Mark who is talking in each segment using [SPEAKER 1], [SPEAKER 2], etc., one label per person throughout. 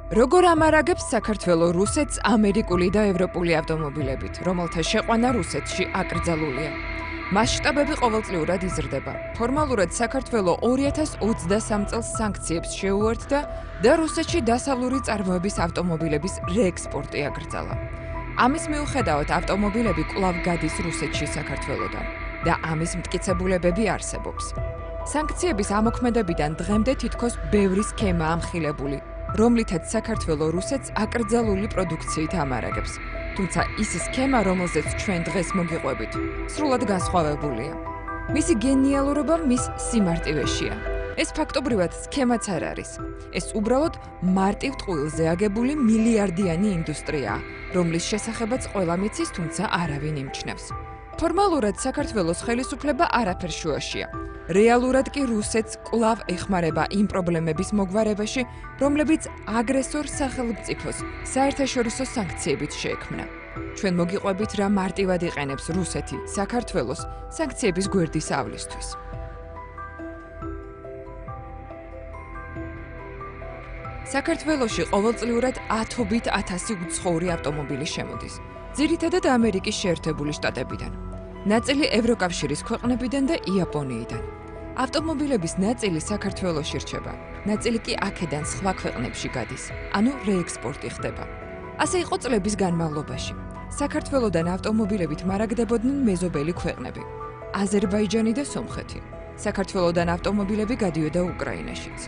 [SPEAKER 1] როგორ ამარაგებს საქართველო რუსეთს ამერიკული და ევროპული ავტომობილებით, რომელთა შეყვანა რუსეთში აკრძალულია. მასშტაბები ყოველწლიურად იზრდება. ფორმალურად საქართველო 2023 წელს სანქციებს შეუერთდა და რუსეთში დასავლური წარმოების ავტომობილების რეექსპორტი აკრძალა. ამის მიუხედავად ავტომობილები კვლავ გადის რუსეთში საქართველოდან და ამის მტკიცებულებები არსებობს. სანქციების ამოქმედებიდან დღემდე თითქოს ბევრი სქემაა ამხილებული, რომლითაც საქართველო რუსეთს აკრძალული პროდუქციით ამარაგებს. თუმცა ის სქემა, რომელზეც ჩვენ დღეს მოგიყვებით, სრულად განსხვავებულია. მისი გენიალურობა მის სიმარტივეშია. ეს ფაქტობრივად სქემაც არ არის. ეს უბრალოდ მარტივ ტყუილზე აგებული მილიარდიანი ინდუსტრიაა, რომლის შესახებაც ყველა მიცის, თუმცა არავინ იმჩნევს. ფორმალურად საქართველოს ხელისუფლება არაფერ შუაშია. რეალურად კი რუსეთს კვლავ ეხმარება იმ პრობლემების მოგვარებაში, რომლებიც აგრესორ სახელმწიფოს საერთაშორისო სანქციებით შეექმნა. ჩვენ მოგიყვებით, რა მარტივად იყენებს რუსეთი საქართველოს სანქციების გვერდისავლისთვის. საქართველოში ყოველწლიურად ათობით ათასი უცხოური ავტომობილი შემოდის. ძირითადად ამერიკის შეერთებული შტატებიდან, ნაწილი ევროკავშირის ქვეყნებიდან და იაპონიიდან. ავტომობილების ნაწილი საქართველოში რჩება, ნაწილი კი აქედან სხვა ქვეყნებში გადის, ანუ რეექსპორტი ხდება. ასე იყო წლების განმავლობაში. საქართველოდან ავტომობილებით მარაგდებოდნენ მეზობელი ქვეყნები, აზერბაიჯანი და სომხეთი. საქართველოდან ავტომობილები გადიოდა უკრაინაშიც.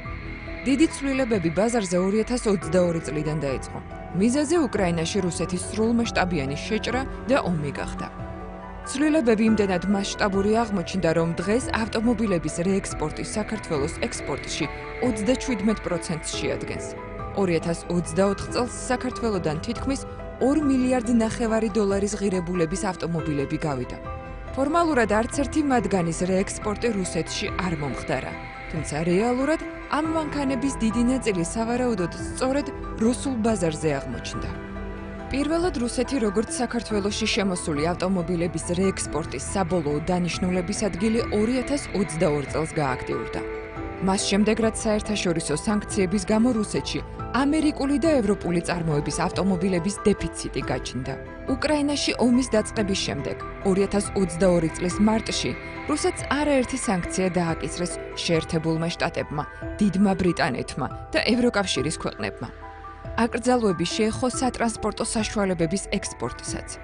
[SPEAKER 1] დიდი ცვლილებები ბაზარზე 2022 წლიდან დაიწყო. მიზეზი უკრაინაში რუსეთის სრულმასშტაბიანი შეჭრა და ომი გახდა. ცვლილებები იმდენად მასშტაბური აღმოჩნდა, რომ დღეს ავტომობილების რეექსპორტი საქართველოს ექსპორტში 37%-ს შეადგენს. 2024 წელს საქართველოდან თითქმის 2,5 მილიარდი დოლარის ღირებულების ავტომობილები გავიდა. ფორმალურად არც ერთი მათგანის რეექსპორტი რუსეთში არ მომხდარა. თუმცა რეალურად ამ მანქანების დიდი ნაწილი სავარაუდოდ სწორედ რუსულ ბაზარზე აღმოჩნდა. პირველად რუსეთი როგორც საქართველოში შემოსული ავტომობილების რეექსპორტის საბოლოო დანიშნულების ადგილი 2022 წელს გააქტიურდა. მას შემდეგ, რაც საერთაშორისო სანქციების გამო რუსეთში ამერიკული და ევროპული წარმოების ავტომობილების დეფიციტი გაჩნდა. უკრაინაში ომის დაწყების შემდეგ, 2022 წლის მარტში, რუსეთს არაერთი სანქცია დააკისრეს შეერთებულმა შტატებმა, დიდმა ბრიტანეთმა და ევროკავშირის ქვეყნებმა. აკრძალვები შეეხო სატრანსპორტო საშუალებების ექსპორტსაც.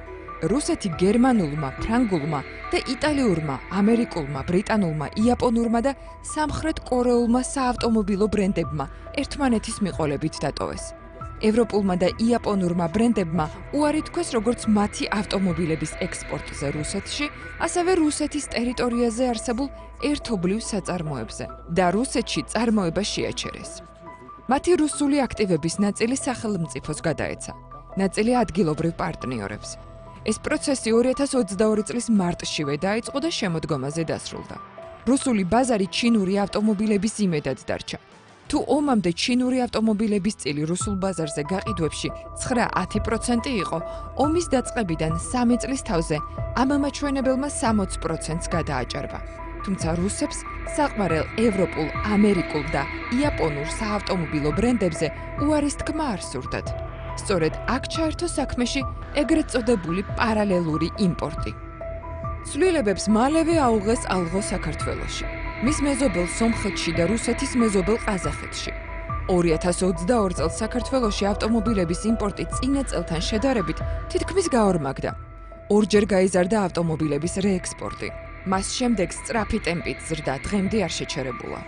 [SPEAKER 1] რუსეთი გერმანულმა, ფრანგულმა და იტალიურმა, ამერიკულმა, ბრიტანულმა, იაპონურმა და სამხრეთ კორეულმა საავტომობილო ბრენდებმა ერთმანეთის მიყოლებით დატოვეს. ევროპულმა და იაპონურმა ბრენდებმა უარი თქვეს როგორც მათი ავტომობილების ექსპორტზე რუსეთში, ასევე რუსეთის ტერიტორიაზე არსებულ ერთობლივ საწარმოებზე და რუსეთში წარმოება შეაჩერეს. მათი რუსული აქტივების ნაწილი სახელმწიფოს გადაეცა, ნაწილი ადგილობრივ პარტნიორებს. ეს პროცესი 2022 წლის მარტშივე დაიწყო და შემოდგომაზე დასრულდა. რუსული ბაზარი ჩინური ავტომობილების იმედად დარჩა. თუ ომამდე ჩინური ავტომობილების წილი რუსულ ბაზარზე გაყიდვებში 9-10% იყო, ომის დაწყებიდან 3 წლის თავზე ამ მაჩვენებელმა 60%-ს გადააჭარბა. თუმცა რუსებს საყვარელ ევროპულ, ამერიკულ და იაპონურ საავტომობილო ბრენდებზე უარის თქმა არ სურდათ. სწორედ აქ ჩაერთო საქმეში ეგრეთ წოდებული პარალელური იმპორტი. ცვლილებებს მალევე აუღეს ალღო საქართველოში, მის მეზობელ სომხეთში და რუსეთის მეზობელ ყაზახეთში. 2022 წელს საქართველოში ავტომობილების იმპორტი წინა წელთან შედარებით თითქმის გაორმაგდა. ორჯერ გაიზარდა ავტომობილების რეექსპორტი. მას შემდეგ სწრაფი ტემპით ზრდა დღემდე არ შეჩერებულა.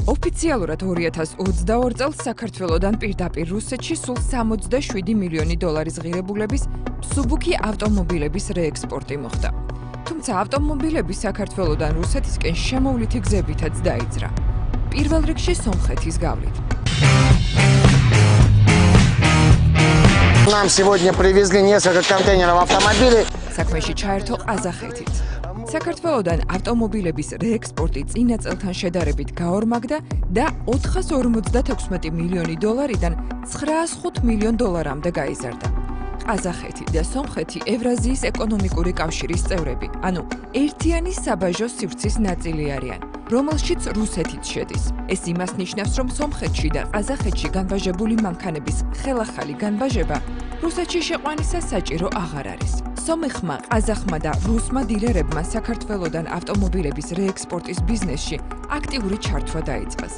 [SPEAKER 1] ოფიციალურად 2022 წელს საქართველოდან პირდაპირ რუსეთში სულ 67 მილიონი დოლარის ღირებულების მსუბუქი ავტომობილების რეექსპორტი მოხდა. თუმცა ავტომობილები საქართველოდან რუსეთისკენ შემოვლითი გზებითაც დაიძრა. პირველ რიგში სომხეთის გავლით.
[SPEAKER 2] Нам сегодня привезли несколько контейнеров автомобилей.
[SPEAKER 1] საქმეში ჩაერთო ყაზახეთიც. საქართველოდან ავტომობილების რეექსპორტი წინა წელთან შედარებით გაორმაგდა და 456 მილიონი დოლარიდან 905 მილიონ დოლარამდე გაიზარდა. ყაზახეთი და სომხეთი ევრაზიის ეკონომიკური კავშირის წევრები, ანუ ერთიანი საბაჟო სივრცის ნაწილი არიან რომელშიც რუსეთიც შედის. ეს იმას ნიშნავს, რომ სომხეთში და ყაზახეთში განვაჟებული მანქანების ხელახალი განვაჟება რუსეთში შეყვანისას საჭირო აღარ არის. სომეხმა, ყაზახმა და რუსმა დილერებმა საქართველოდან ავტომობილების რეექსპორტის ბიზნესში აქტიური ჩართვა დაიწყეს.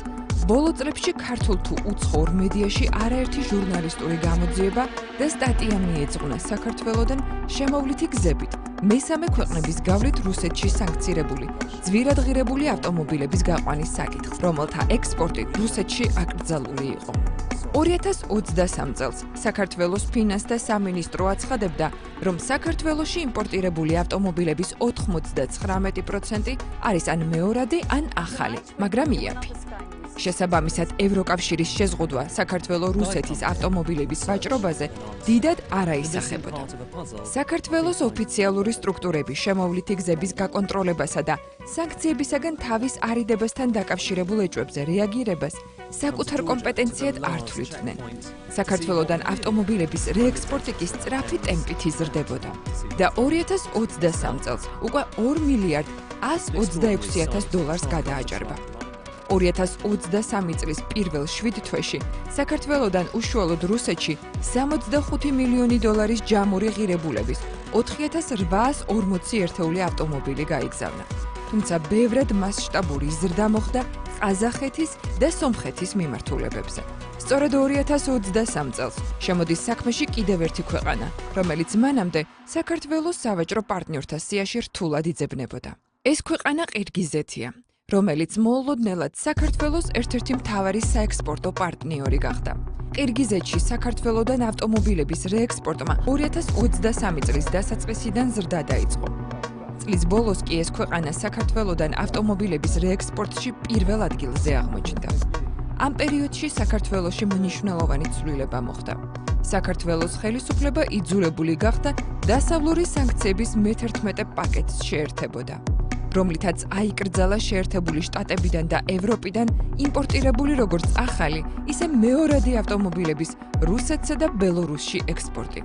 [SPEAKER 1] ბოლო წლებში ქართულ თუ უცხოურ მედიაში არაერთი ჟურნალისტური გამოძიება და სტატია მიეძღვნა საქართველოდან შემოვლითი გზებით მესამე ქვეყნების გავლით რუსეთში სანქცირებული, ძვირადღირებული ავტომობილების გაყვანის საკითხს, რომელთა ექსპორტი რუსეთში აკრძალული იყო. 2023 წელს საქართველოს ფინანსთა სამინისტრო აცხადებდა, რომ საქართველოში იმპორტირებული ავტომობილების 99% არის ან მეორადი, ან ახალი, მაგრამ იაფი. შესაბამისად, ევროკავშირის შეზღუდვა საქართველო-რუსეთის ავტომობილების ვაჭრობაზე დიდად არ აისახებოდა. საქართველოს ოფიციალური სტრუქტურები შემოვლითი გზების გაკონტროლებასა და სანქციებისაგან თავის არიდებასთან დაკავშირებულ ეჭვებზე რეაგირებას საკუთარ კომპეტენციად არ თვლიდნენ. საქართველოდან ავტომობილების რეექსპორტი კი სწრაფი ტემპით იზრდებოდა და 2023 წელს უკვე 2 მილიარდ 126,000 დოლარს გადააჭარბა. 2023 წლის პირველ 7 თვეში საქართველოდან უშუალოდ რუსეთში 65 მილიონი დოლარის ჯამური ღირებულების 4,840 ერთეული ავტომობილი გაიგზავნა. თუმცა ბევრად მასშტაბური ზრდა მოხდა ყაზახეთის და სომხეთის მიმართულებებზე. სწორედ 2023 წელს შემოდის საქმეში კიდევ ერთი ქვეყანა, რომელიც მანამდე საქართველოს სავაჭრო პარტნიორთა სიაში რთულად იძებნებოდა. ეს ქვეყანა ყირგიზეთია, რომელიც მოულოდნელად საქართველოს ერთ-ერთი მთავარი საექსპორტო პარტნიორი გახდა. ყირგიზეთში საქართველოდან ავტომობილების რეექსპორტმა 2023 წლის დასაწყისიდან ზრდა დაიწყო. წლის ბოლოს კი ეს ქვეყანა საქართველოდან ავტომობილების რეექსპორტში პირველ ადგილზე აღმოჩნდა. ამ პერიოდში საქართველოში მნიშვნელოვანი ცვლილება მოხდა. საქართველოს ხელისუფლება იძულებული გახდა დასავლური სანქციების მე-11 პაკეტს შეერთებოდა, რომლითაც აიკრძალა შეერთებული შტატებიდან და ევროპიდან იმპორტირებული როგორც ახალი, ისე მეორადი ავტომობილების რუსეთსა და ბელორუსში ექსპორტი,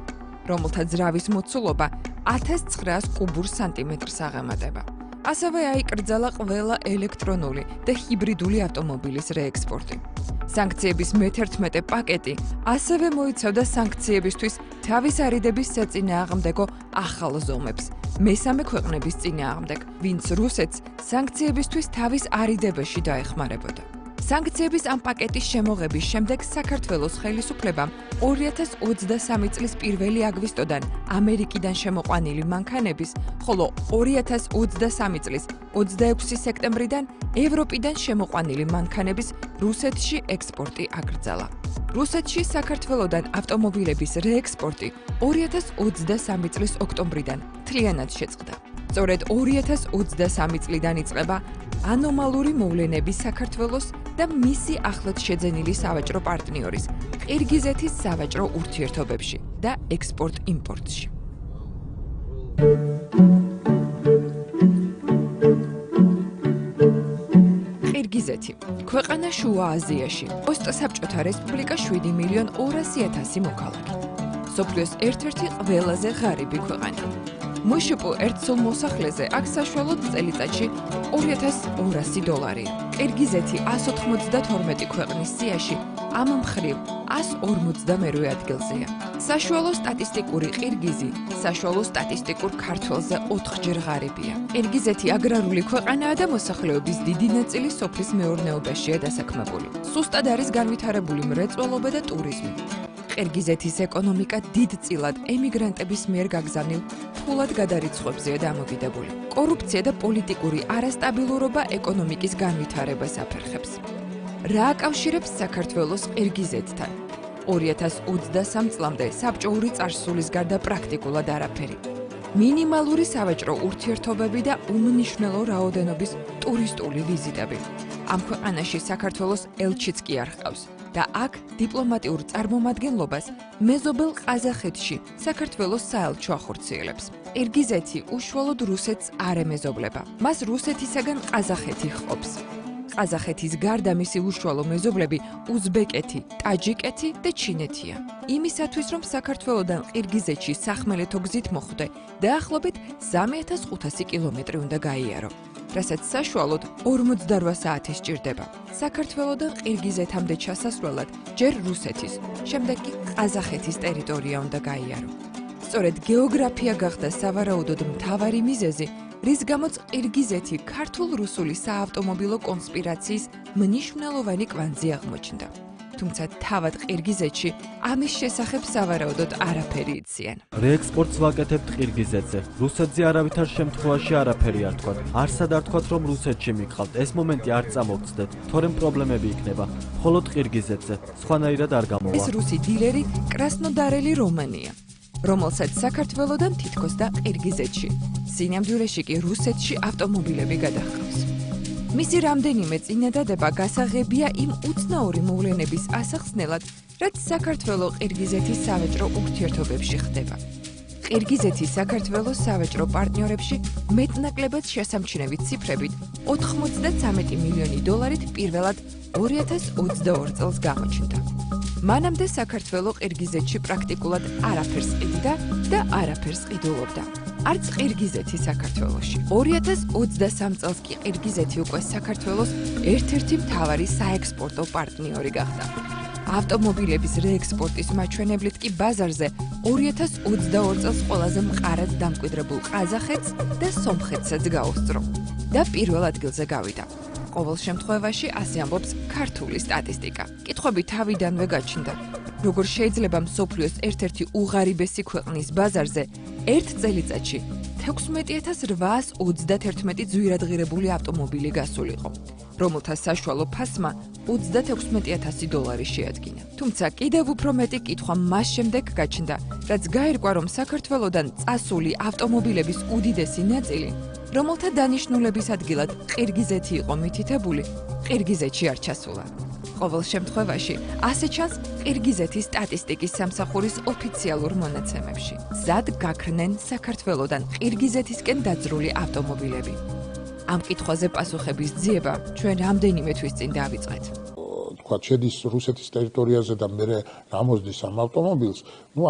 [SPEAKER 1] რომელთა ძრავის მოცულობა 1900 კუბურ სანტიმეტრს აღემატება. ასევე აიკრძალა ყველა ელექტრონული და ჰიბრიდული ავტომობილის რეექსპორტი. სანქციების მე-11 პაკეტი ასევე მოიცავდა სანქციებისთვის თავის არიდების საწინააღმდეგო ახალ ზომებს მესამე ქვეყნების წინააღმდეგ, ვინც რუსეთს სანქციებისთვის თავის არიდებაში დაეხმარებოდა. სანქციების ამ პაკეტის შემოღების შემდეგ საქართველოს ხელისუფლებამ 2023 წლის 1 აგვისტოდან ამერიკიდან შემოყვანილი მანქანების, ხოლო 2023 წლის 26 სექტემბრიდან ევროპიდან შემოყვანილი მანქანების რუსეთში ექსპორტი აკრძალა. რუსეთში საქართველოდან ავტომობილების რეექსპორტი 2023 წლის ოქტომბრიდან მთლიანად შეწყდა. სწორედ 2023 წლიდან იწყება ანომალური მოვლენები საქართველოს და მისი ახლად შეძენილი სავაჭრო პარტნიორის ყირგიზეთის სავაჭრო ურთიერთობებში და ექსპორტ-იმპორტში. ყირგიზეთი, ქვეყანა შუა აზიაში, პოსტსაბჭოთა რესპუბლიკა 7,200,000 მოქალაქით. მსოფლიოს ერთ-ერთი ყველაზე ღარიბი ქვეყანა. მუშპ ერთ სულ მოსახლეზე აქ საშუალოდ წელიწადში $2,200. ყირგიზეთი 192 ქვეყნის სიაში ამ მხრივ 152 ადგილზეა. საშუალო სტატისტიკური ყირგიზი საშუალო სტატისტიკურ ქართველზე 4-ჯერ ღარიბია. ყირგიზეთი აგრარული ქვეყანაა და მოსახლეობის დიდი ნაწილი სოფლის მეურნეობაშია დასაქმებული. სუსტად არის განვითარებული მრეწველობა და ტურიზმი. ყირგიზეთის ეკონომიკა დიდწილად ემიგრანტების მიერ გაგზავნილ ფულად გადარიცხვებზეა დამოკიდებული. კორუფცია და პოლიტიკური არასტაბილურობა ეკონომიკის განვითარებას აფერხებს. რა აკავშირებს საქართველოს ყირგიზეთთან? 2023 წლამდე საბჭოური წარსულის გარდა პრაქტიკულად არაფერი. მინიმალური სავაჭრო ურთიერთობები და უმნიშვნელო რაოდენობის ტურისტული ვიზიტები. ამ ქვეყანაში საქართველოს ელჩიც კი არ ჰყავს და აქ დიპლომატიურ წარმომადგენლობას მეზობელ ყაზახეთში საქართველოს საელჩო ახორციელებს. ყირგიზეთი უშუალოდ რუსეთს არ ემეზობლება. მას რუსეთისაგან ყაზახეთი ჰყოფს. ყაზახეთის გარდა მისი უშუალო მეზობლები უზბეკეთი, ტაჯიკეთი და ჩინეთია. იმისათვის, რომ საქართველოდან ყირგიზეთში სახმელეთო გზით მოხვდე, დაახლოებით 3500 კილომეტრი უნდა გაიარო. რასაც საშუალოდ 48 საათი სჭირდება. საქართველოდან ყირგიზეთამდე ჩასასვლელად ჯერ რუსეთის, შემდეგ კი ყაზახეთის ტერიტორია უნდა გაიარო. სწორედ გეოგრაფია გახდა სავარაუდოდ მთავარი მიზეზი, რის გამოც ყირგიზეთი ქართულ-რუსული საავტომობილო კონსპირაციის მნიშვნელოვანი კვანძი აღმოჩნდა. თუმცა თავად ყირგიზეთში ამის შესახებ სავარაუდოდ არაფერი იციან.
[SPEAKER 3] რეექსპორტს ვაკეთებთ ყირგიზეთზე. რუსეთზე არავითარ შემთხვევაში არაფერი არ თქვათ. არსად არ თქვათ, რომ რუსეთში მიგყავთ. ეს მომენტი არ წამოგწდეთ, თორემ პრობლემები იქნება. მხოლოდ ყირგიზეთზე. სხვანაირად არ გამოვა.
[SPEAKER 1] ეს რუსი დილერი კრასნოდარელი რომანია, რომელსაც საქართველოდან თითქოს და ყირგიზეთში, სინამდვილეში კი რუსეთში ავტომობილები გადაჰყავს. მისი რამდენიმე წინადადება გასაღებია იმ უცნაური მოვლენების ასახსნელად, რაც საქართველო-ყირგიზეთის სავაჭრო ურთიერთობებში ხდება. ყირგიზეთი საქართველოს სავაჭრო პარტნიორებში მეტნაკლებად შესამჩნევი ციფრებით 93 მილიონი დოლარით პირველად 2022 წელს გამოჩნდა. მანამდე საქართველო ყირგიზეთში პრაქტიკულად არაფერს ყიდდა და არაფერს ყიდულობდა. არც ყირგიზეთი საქართველოში. 2023 წელს კი ყირგიზეთი უკვე საქართველოს ერთ-ერთი მთავარი საექსპორტო პარტნიორი გახდა. ავტომობილების რეექსპორტის მაჩვენებლით კი ბაზარზე 2022 წელს ყველაზე მყარად დამკვიდრებულ ყაზახეთს და სომხეთსაც გაუსწრო და პირველ ადგილზე გავიდა. ყოველ შემთხვევაში ასე ამბობს ქართული სტატისტიკა. კითხვები თავიდანვე გაჩნდა. როგორ შეიძლება მსოფლიოს ერთ-ერთი უღარიბესი ქვეყნის ბაზარზე ერთ წელიწადში 16831 ძვირადღირებული ავტომობილი გასულიყო, რომელთა საშუალო ფასმა 36000 დოლარი შეადგინა. თუმცა კიდევ უფრო მეტი კითხვა მას შემდეგ გაჩნდა, რაც გაირკვა, რომ საქართველოდან წასული ავტომობილების უდიდესი ნაწილი, რომელთა დანიშნულების ადგილად ყირგიზეთი იყო მითითებული, ყირგიზეთში არ ჩასულა. ყოველ შემთხვევაში, ასე ჩანს ყირგიზეთის სტატისტიკის სამსახურის ოფიციალურ მონაცემებში. ზად გაქრნენ საქართველოდან ყირგიზეთისკენ დაძრული ავტომობილები. ამ კითხვაზე პასუხების ძიება ჩვენ რამდენიმე თვის წინ დავიწყეთ.
[SPEAKER 4] თქვა შედის რუსეთის ტერიტორიაზე და მე რამოსდის ამ ავტომობილს,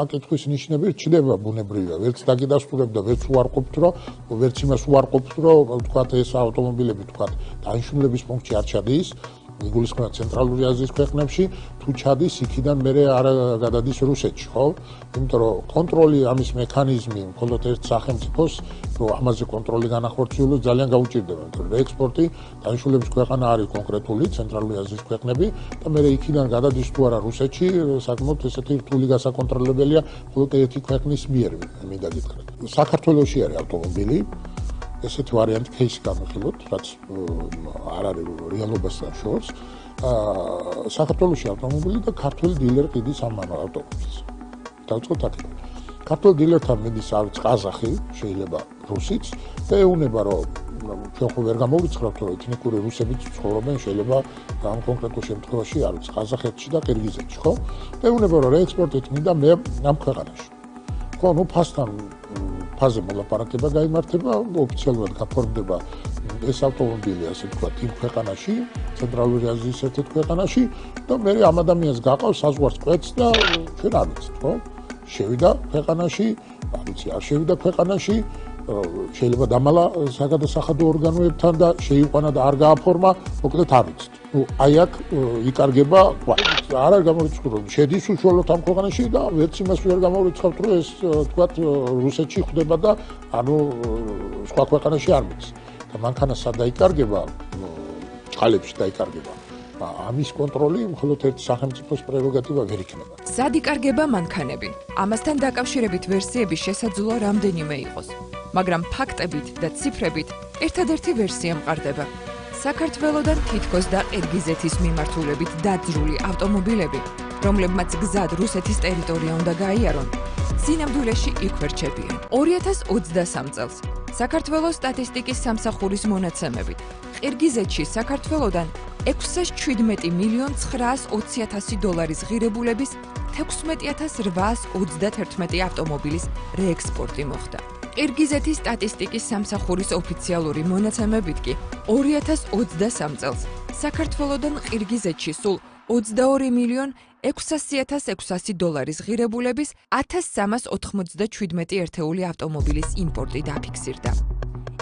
[SPEAKER 4] აქ კითხვის ნიშნები რჩება ბუნებრივია. ვერც დაგიდასტურებ და ვერც უარყოფთ, რომ ვერც იმას უარყოფთ, რომ თქვა ეს ავტომობილები თქვა დანიშნულების პუნქტში არ ჩადის. იგულისხმება ცენტრალური აზიის ქვეყნებში, თუ ჩადის იქიდან მე არ გადადის რუსეთში, ხო? იმიტომ რომ კონტროლი ამის მექანიზმი მხოლოდ ერთ სახელმწიფოს, რომ ამაზე კონტროლი განახორციელოს ძალიან გაუჭირდება. იმიტომ რომ რეექსპორტი დანიშნულების ქვეყანა არის კონკრეტული ცენტრალური აზიის ქვეყნები და მე იქიდან გადადის თუ არა რუსეთში, საკმაოდ ესეთი რთული გასაკონტროლებელია მხოლოდ ერთი ქვეყნის მიერ, მინდა გითხრათ. საქართველოში არის ავტომობილი ესეთი ვარიანტი кейსი განვიხილოთ, რაც არ არის რეალობასთან შორს. საქართველოში ავტომობილი და ქართული დილერი ყიდის ამ ავტომობილს. დავწყოთ აქედან. ქართული დილერთან მიდის არც ყაზახი, შეიძლება რუსიც და ეუნება, რომ ჩვენ ხო ვერ გამოვიწყებთ, რომ ეთნიკური რუსებიც ცხოვრობენ, შეიძლება ამ კონკრეტულ შემთხვევაში არის ყაზახეთში და ყირგიზეთში, ხო? და ეუნება, რომ რეექსპორტით მინდა მე ამ ქვეყანაში. ხო, ფასთან ფაზე მოლაპარაკება გაიმართება, ოფიციალურად გაფორმდება ეს ავტომობილი, ასე ვთქვათ, იმ ქვეყანაში, ცენტრალური აზიის ერთ-ერთ ქვეყანაში და მე ამ ადამიანს გაყავს საზღვარს კვეთს და ჩვენ არ ვიცით, ხო? შევიდა ქვეყანაში, არ ვიცი, არ შევიდა ქვეყანაში, შეიძლება დამალა საგადასახადო ორგანოებთან და შეიყვანა და არ გააფორმა, მოკლედ არ ვიცით. აი აქ იკარგება, არ არის გამორიცხული, რომ შედის უშუალოდ ამ ქვეყანაში და ვერც იმას ვერ გამორიცხავთ, რომ ეს თქვათ რუსეთში ხდება და სხვა ქვეყანაში არ მიდის. და მანქანა სად დაიკარგება, წყალებში დაიკარგება. ამის კონტროლი მხოლოდ ერთ სახელმწიფოს პრეროგატივა ვერ იქნება.
[SPEAKER 1] სად იკარგება მანქანები? ამასთან დაკავშირებით ვერსიები შესაძლოა რამდენიმე იყოს, მაგრამ ფაქტებით და ციფრებით ერთადერთი ვერსია მყარდება. საქართველოდან თითქოს და ყირგიზეთის მიმართულებით დაძრული ავტომობილები, რომლებმაც გზად რუსეთის ტერიტორია უნდა გაიარონ, სინამდვილეში იქ ვერ რჩებიან. 2023 წელს საქართველოს სტატისტიკის სამსახურის მონაცემებით, ყირგიზეთში საქართველოდან 617 მილიონ 920 დოლარის ღირებულების 16831 ავტომობილის რეექსპორტი მოხდა. ყირგიზეთის სტატისტიკის სამსახურის ოფიციალური მონაცემებით კი 2023 წელს საქართველოდან ყირგიზეთში სულ 22 მილიონ 600,600 დოლარის ღირებულების 1397 ერთეული ავტომობილის იმპორტი დაფიქსირდა.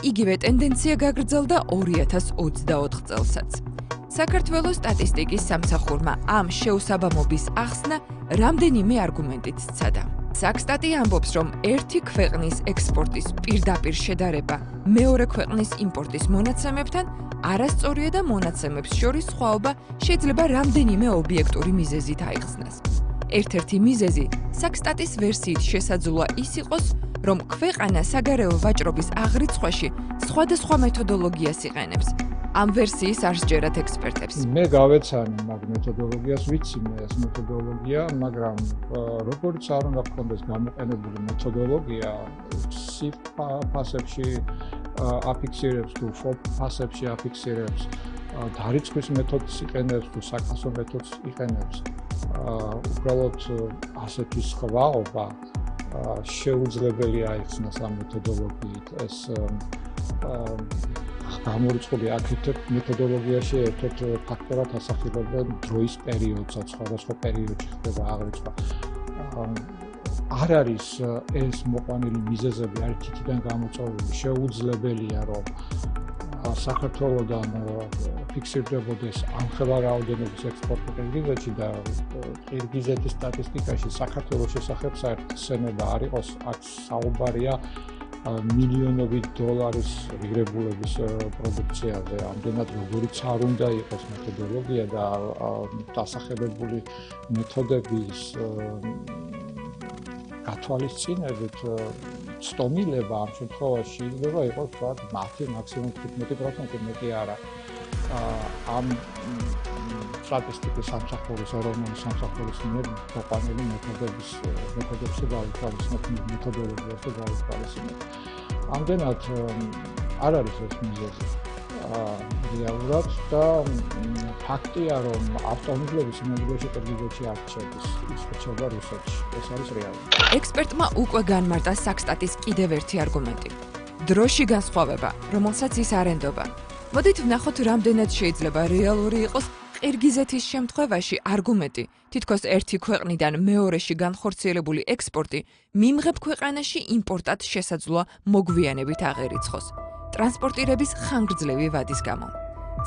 [SPEAKER 1] იგივე ტენდენცია გაგრძელდა 2024 წელსაც. საქართველოს სტატისტიკის სამსახურმა ამ შეუსაბამობის ახსნა რამდენიმე არგუმენტით სცადა. საქსტატი ამბობს, რომ ერთი ქვეყნის ექსპორტის პირდაპირ შედარება მეორე ქვეყნის იმპორტის მონაცემებთან არასწორია და მონაცემებს შორის სხვაობა შეიძლება რამდენიმე ობიექტური მიზეზით აიხსნას. ერთ-ერთი მიზეზი საქსტატის ვერსიით შესაძლოა ის იყოს, რომ ქვეყანა საგარეო ვაჭრობის აღრიცხვაში სხვადასხვა მეთოდოლოგიას იყენებს. ამ ვერსიის არ სჯერათ ექსპერტებს.
[SPEAKER 5] მე გავეცანი მაგ მეთოდოლოგიას, ვიცი მე ეს მეთოდოლოგია, მაგრამ როგორც არ უნდა გქონდეს გამოყენებული მეთოდოლოგია, SIF ფასებში აფიქსირებს თუ FOB ფასებში აფიქსირებს, დარიცხვის მეთოდს იყენებს თუ საკასო მეთოდს იყენებს. უბრალოდ ასეთი სხვაობა შეუძლებელია აიხსნას ამ მეთოდოლოგიით. ეს გამორიცხული აქეთ მეთოდოლოგიაში ერთ-ერთ ფაქტორად ასახელებენ დროის პერიოდს, სხვადასხვა პერიოდში ხდება აღრიცხვა. არ არის ეს მოყვანილი მიზეზები არის თითიდან გამოწვეული. შეუძლებელია რომ საქართველოდან ფიქსირდებოდეს ამხელა რაოდენობის ექსპორტი ყირგიზეთში და ყირგიზეთის სტატისტიკაში საქართველოს შესახებ საერთოდ სცენება არ იყოს, აქ საუბარია მილიონობით დოლარის ღირებულების პროდუქციაზე. ამდენად როგორიც არ უნდა იყოს მეთოდოლოგია და დასახელებული მეთოდების გათვალისწინებით სტომილება ამ შემთხვევაში შეიძლება იყოს თქვათ 10 მაქსიმუმ 15% მეტი არა. ამ სტატისტიკის სამსახურის ეროვნული სამსახურის მიერ მოყვანილი მეთოდებზე გავითვალისწინებთ მეთოდოლოგიაზე გავითვალისწინებთ. ამდენად არ არის ეს მიზეზი. რეალურად და ფაქტია, რომ ავტომობილების მოგებაში ყირგიზეთში არ რჩების, ის რჩება რუსეთში. ეს არის რეალური.
[SPEAKER 1] ექსპერტმა უკვე განმარტა საქსტატის კიდევ ერთი არგუმენტი. დროში განსხვავება, რომელსაც ის არენდობა. მოდით ვნახოთ, რამდენად შეიძლება რეალური იყოს ყირგიზეთის შემთხვევაში არგუმენტი, თითქოს ერთი ქვეყნიდან მეორეში განხორციელებული ექსპორტი მიმღებ ქვეყანაში იმპორტად შესაძლოა მოგვიანებით აღერიცხოს. ტრანსპორტირების ხანგრძლივი ვადის გამო.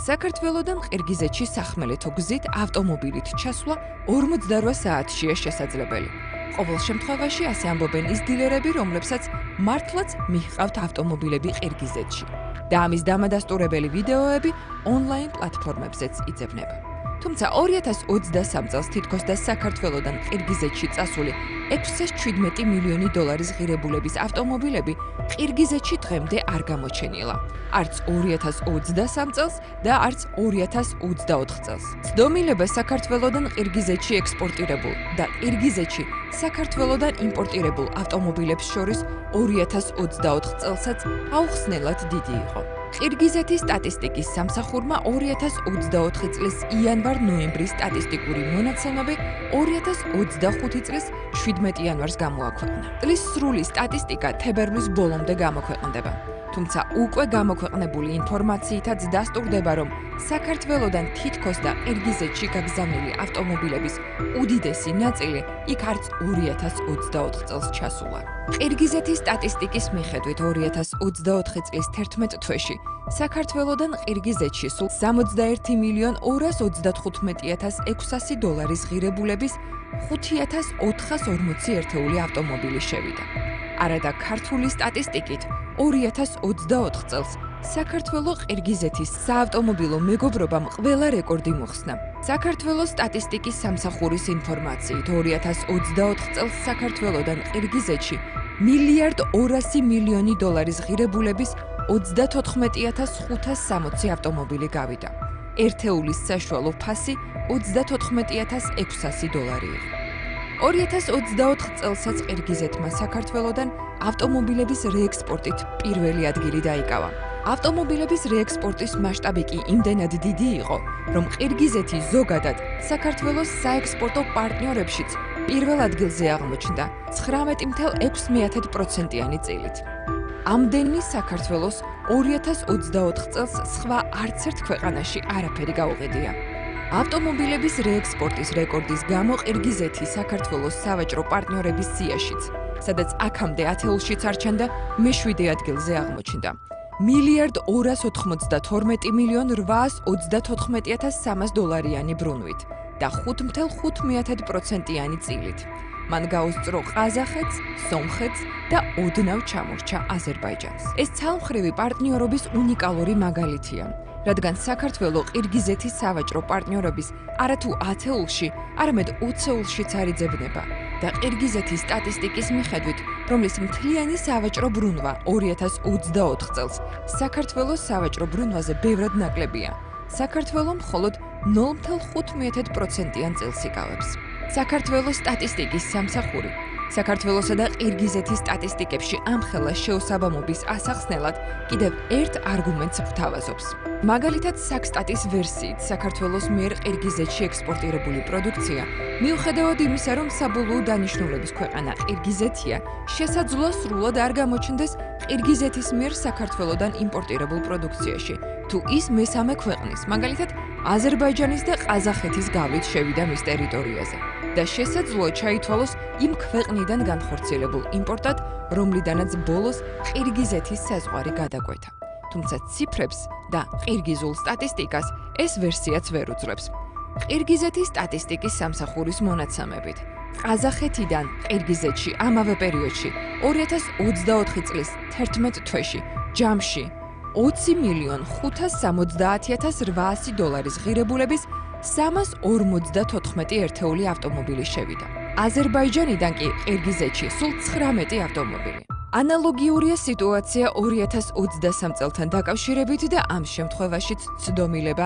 [SPEAKER 1] საქართველოდან ყირგიზეთში სახმელეთო გზით ავტომობილით ჩასვლა 48 საათშია შესაძლებელი. ყოველ შემთხვევაში ასე ამბობენ ის დილერები, რომლებსაც მართლაც მიჰყავთ ავტომობილები ყირგიზეთში. და ამის დამადასტურებელი ვიდეოები ონლაინ პლატფორმებზეც იძებნება. თუმცა 2023 წელს თითქოს და საქართველოდან ყირგიზეთში წასული 617 მილიონი დოლარის ღირებულების ავტომობილები ყირგიზეთში დღემდე არ გამოჩენილა. არც 2023 წელს და არც 2024 წელს. ცდომილება საქართველოდან ყირგიზეთში ექსპორტირებულ და ყირგიზეთში საქართველოდან იმპორტირებულ ავტომობილებს შორის 2024 წელსაც აუხსნელად დიდი იყო. ყირგიზეთის სტატისტიკის სამსახურმა 2024 წლის იანვარ-ნოემბრის სტატისტიკური მონაცემები 2025 წლის 17 იანვარს გამოაქვეყნა. წლის სრული სტატისტიკა თებერვლის ბოლომდე გამოქვეყნდება. თუმცა უკვე გამოქვეყნებული ინფორმაციითაც დასტურდება, რომ საქართველოდან თითქოს და ყირგიზეთში გაგზავნილი ავტომობილების უდიდესი ნაწილი იქ არც 2024 წელს ჩასულა. ყირგიზეთის სტატისტიკის მიხედვით 2024 წლის 11 თვეში საქართველოდან ყირგიზეთში სულ 61.235.600 დოლარის ღირებულების 5.440 ერთეული ავტომობილი შევიდა. არადა ქართული სტატისტიკით 2024 წელს საქართველოს ყირგიზეთის საავტომობილო მეგობრობამ ყველა რეკორდი მოხსნა. საქართველოს სტატისტიკის სამსახურის ინფორმაციით 2024 წელს საქართველოდან ყირგიზეთში 1.2 მილიონი დოლარის ღირებულების 34.560 ავტომობილი გავიდა. ერთეულის საშუალო ფასი 34.600 დოლარი იყო. 2024 წელსაც ყირგიზეთმა საქართველოდან ავტომობილების რეექსპორტით პირველი ადგილი დაიკავა. ავტომობილების რეექსპორტის მასშტაბი კი იმდენად დიდი იყო, რომ ყირგიზეთი ზოგადად საქართველოს საექსპორტო პარტნიორებშიც პირველ ადგილზე აღმოჩნდა 19.6%-იანი წილით. ამდენი საქართველოს 2024 წელს სხვა არც ერთ ქვეყანაში არაფერი გაუღედია. ავტომობილების რეექსპორტის რეკორდის გამო ყირგიზეთი საქართველოს სავაჭრო პარტნიორების სიაშიც, სადაც აქამდე ათეულშიც არ ჩანდა, მე-7 ადგილზე აღმოჩნდა. $1,292,824,300 ბრუნვით და 5.5%-იანი წილით. მან გაუსწრო ყაზახეთს, სომხეთს და ოდნავ ჩამორჩა აზერბაიჯანს. ეს ცალმხრივი პარტნიორობის უნიკალური მაგალითია, რადგან საქართველო ყირგიზეთის სავაჭრო პარტნიორობის არათუ 10-ულში, არამედ 20-ულშიც არიძებნება და ყირგიზეთის სტატისტიკის მიხედვით, რომლის მთლიანი სავაჭრო ბრუნვა 2024 წელს საქართველოს სავაჭრო ბრუნვაზე ბევრად ნაკლებია. საქართველო მხოლოდ 0.5%-იან წილს იკავებს. საქართველოს სტატისტიკის სამსახური საქართველოსა და ყირგიზეთის სტატისტიკებში ამხელა შეუსაბამობის ასახსნელად კიდევ ერთ არგუმენტს გვთავაზობს. მაგალითად, საქსტატის ვერსიით საქართველოს მიერ ყირგიზეთში ექსპორტირებული პროდუქცია, მიუხედავად იმისა, რომ საბოლოო დანიშნულების ქვეყანა ყირგიზეთია, შესაძლოა სრულად არ გამოჩნდეს ყირგიზეთის მიერ საქართველოდან იმპორტირებულ პროდუქციაში, თუ ის მესამე ქვეყნის, მაგალითად, აზერბაიჯანის და ყაზახეთის გავლით შევიდა მის ტერიტორიაზე და შესაძლოა ჩაითვალოს იმ ქვეყნიდან განხორციელებულ იმპორტად, რომლიდანაც ბოლოს ყირგიზეთის საზღვარი გადაკვეთა. თუმცა ციფრებს და ყირგიზულ სტატისტიკას ეს ვერსიაც ვერ უძლებს. ყირგიზეთის სტატისტიკის სამსახურის მონაცემებით, ყაზახეთიდან ყირგიზეთში ამავე პერიოდში 2024 წლის 11 თვეში ჯამში $20,570,800 ღირებულების 354 ერთეული ავტომობილი შევიდა. აზერბაიჯანიდან კი ყირგიზეთში სულ 19 ავტომობილი. ანალოგიურია სიტუაცია 2023 წელთან დაკავშირებით და ამ შემთხვევაშიც ცდომილება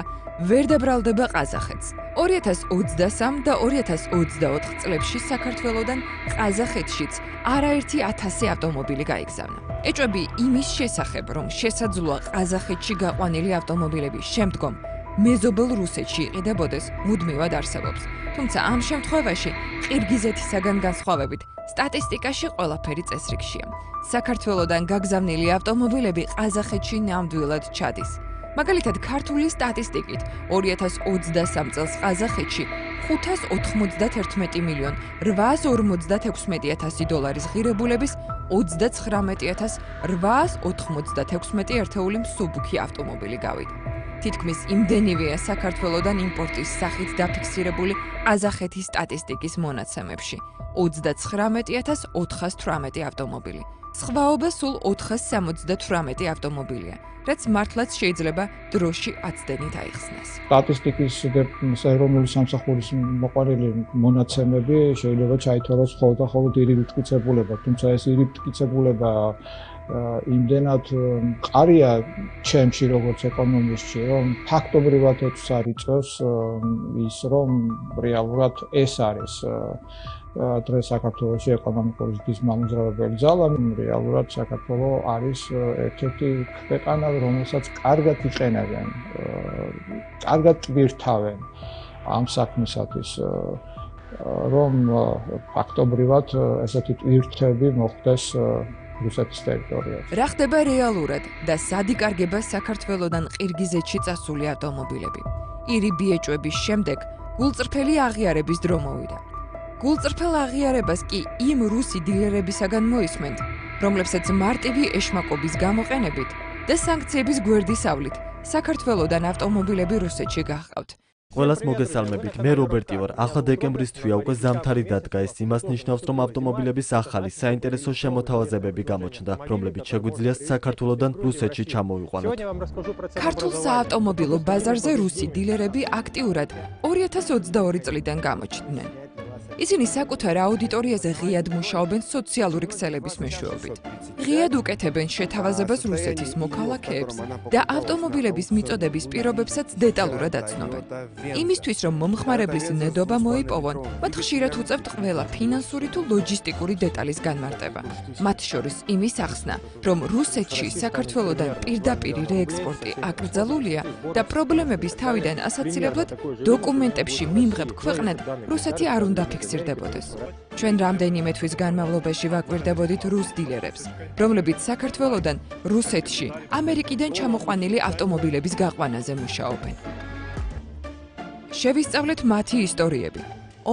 [SPEAKER 1] ვერ დაბრალდება ყაზახეთს. 2023 და 2024 წლებში საქართველოდან ყაზახეთშიც არაერთი 1000 ავტომობილი გაიგზავნა. ეჭვები იმის შესახებ, რომ შესაძლოა ყაზახეთში გაყვანილი ავტომობილები შემდგომ მეზობელ რუსეთში იყიდებოდეს, მუდმივად არსებობს. თუმცა ამ შემთხვევაში ყირგიზეთისაგან განსხვავებით სტატისტიკაში ყველაფერი წესრიგშია. საქართველოდან გაგზავნილი ავტომობილები ყაზახეთში ნამდვილად ჩადის. მაგალითად, ქართული სტატისტიკით 2023 წელს ყაზახეთში $591,856,000 ღირებულების 39,896 ერთეული მსუბუქი ავტომობილი გავიდა. თითქმის იმდენივეა საქართველოდან იმპორტის სახით დაფიქსირებული ყაზახეთის სტატისტიკის მონაცემებში 39,418 ავტომობილი. სხვაობა სულ 478 ავტომობილია, რაც მართლაც შეიძლება დროში აცდენით აიხსნას.
[SPEAKER 5] სტატისტიკის ეროვნული სამსახურის მოყვანილი მონაცემები შეიძლება ჩაითვალოს მხოლოდ ირიბ მტკიცებულება, თუმცა ეს ირიბ მტკიცებულება იმდენად მყარია ჩემში როგორც ეკონომისტში, რომ ფაქტობრივად ეც არ იწევს ის, რომ რეალურად ეს არის დღეს საქართველოში ეკონომიკური ზრდის მამოძრავებელი ძალა, რეალურად საქართველო არის ერთ-ერთი ქვეყანა, რომელსაც კარგად იყენებენ, კარგად ტვირთავენ ამ საქმისათვის, რომ ფაქტობრივად ესეთი ტვირთები მოხდეს რუსეთის ტერიტორიაზე.
[SPEAKER 1] რა ხდება რეალურად და სად იკარგება საქართველოდან ყირგიზეთში წასული ავტომობილები? ირიბი ეჭვების შემდეგ გულწრფელი აღიარების დრო მოვიდა. გულწრფელ აღიარებას კი იმ რუსი დილერებისაგან მოისმენთ, რომლებსაც მარტივი ეშმაკობის გამოყენებით და სანქციების გვერდისავლით საქართველოდან ავტომობილები რუსეთში გაჰყავთ.
[SPEAKER 3] ყველას მოგესალმებით. მე რობერტი ვარ. ახლა დეკემბრის თვეა, უკვე ზამთარი დადგა. ეს იმას ნიშნავს, რომ ავტომობილების ახალი საინტერესო შემოთავაზებები გამოჩნდა, რომლებიც შეგვიძლია საქართველოდან რუსეთში ჩამოვიყვანოთ.
[SPEAKER 1] ქართულ საავტომობილო ბაზარზე რუსი დილერები აქტიურად 2022 წლიდან გამოჩნდნენ. ისინი საკუთარ აუდიტორიაზე ღიად მუშაობენ სოციალური ქსელების მეშვეობით. ღიად უკეთებენ შეთავაზებას რუსეთის მოქალაქეებს და ავტომობილების მიწოდების პირობებსაც დეტალურად აცნობენ. იმისთვის, რომ მომხმარებლის ნედობა მოიპოვონ, მათ ხშირად უწევთ ყველა ფინანსური თუ ლოჯისტიკური დეტალის განმარტება. მათ შორის იმის ახსნა, რომ რუსეთში საქართველოდან პირდაპირი რეექსპორტი აკრძალულია და პრობლემების თავიდან ასაცილებლად დოკუმენტებში მიმღებ ქვეყნად რუსეთი არ უნდა ფიქსირდებოდეს. ჩვენ რამდენიმე თვის განმავლობაში ვაკვირდებოდით რუს დილერებს, რომლებიც საქართველოდან რუსეთში ამერიკიდან ჩამოყვანილი ავტომობილების გაყვანაზე მუშაობენ. შევისწავლეთ მათი ისტორიები,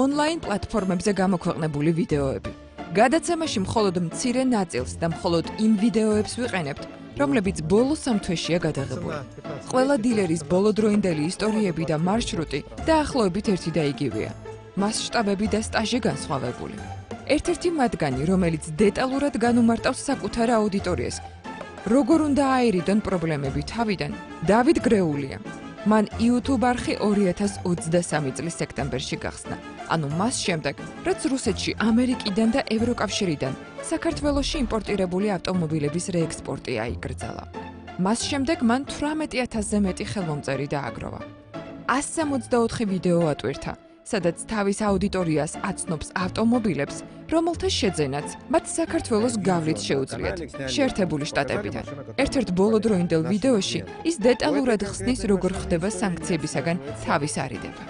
[SPEAKER 1] ონლაინ პლატფორმებზე გამოქვეყნებული ვიდეოები. გადაცემაში მხოლოდ მცირე ნაწილს და მხოლოდ იმ ვიდეოებს ვიყენებთ, რომლებიც ბოლო 3 თვეშია გადაღებული. ყველა დილერის ბოლოდროინდელი ისტორიები და მარშრუტი დაახლოებით ერთი და იგივეა. მასშტაბები და სტაჟი განსხვავებული. ერთ-ერთი მათგანი, რომელიც დეტალურად განუმარტავს საკუთარ აუდიტორიას, როგორ უნდა აერიდონ პრობლემები თავიდან, დავით გრეულია. მან YouTube არხი 2023 წლის სექტემბერში გახსნა. ანუ მას შემდეგ, რაც რუსეთში, ამერიკიდან და ევროკავშირიდან საქართველოში იმპორტირებული ავტომობილების რეექსპორტი აიკრძალა. მას შემდეგ მან 18,000-ზე მეტი ხელმომწერი დააგროვა. 164 ვიდეო ატვირთა, სადაც თავის აუდიტორიას აცნობს ავტომობილებს, რომელთა შეძენაც მათ საქართველოს გავლით შეუძლიათ შეერთებული შტატებიდან. ერთ-ერთ ბოლოდროინდელ ვიდეოში ის დეტალურად ხსნის, როგორ ხდება სანქციებისაგან თავის არიდება.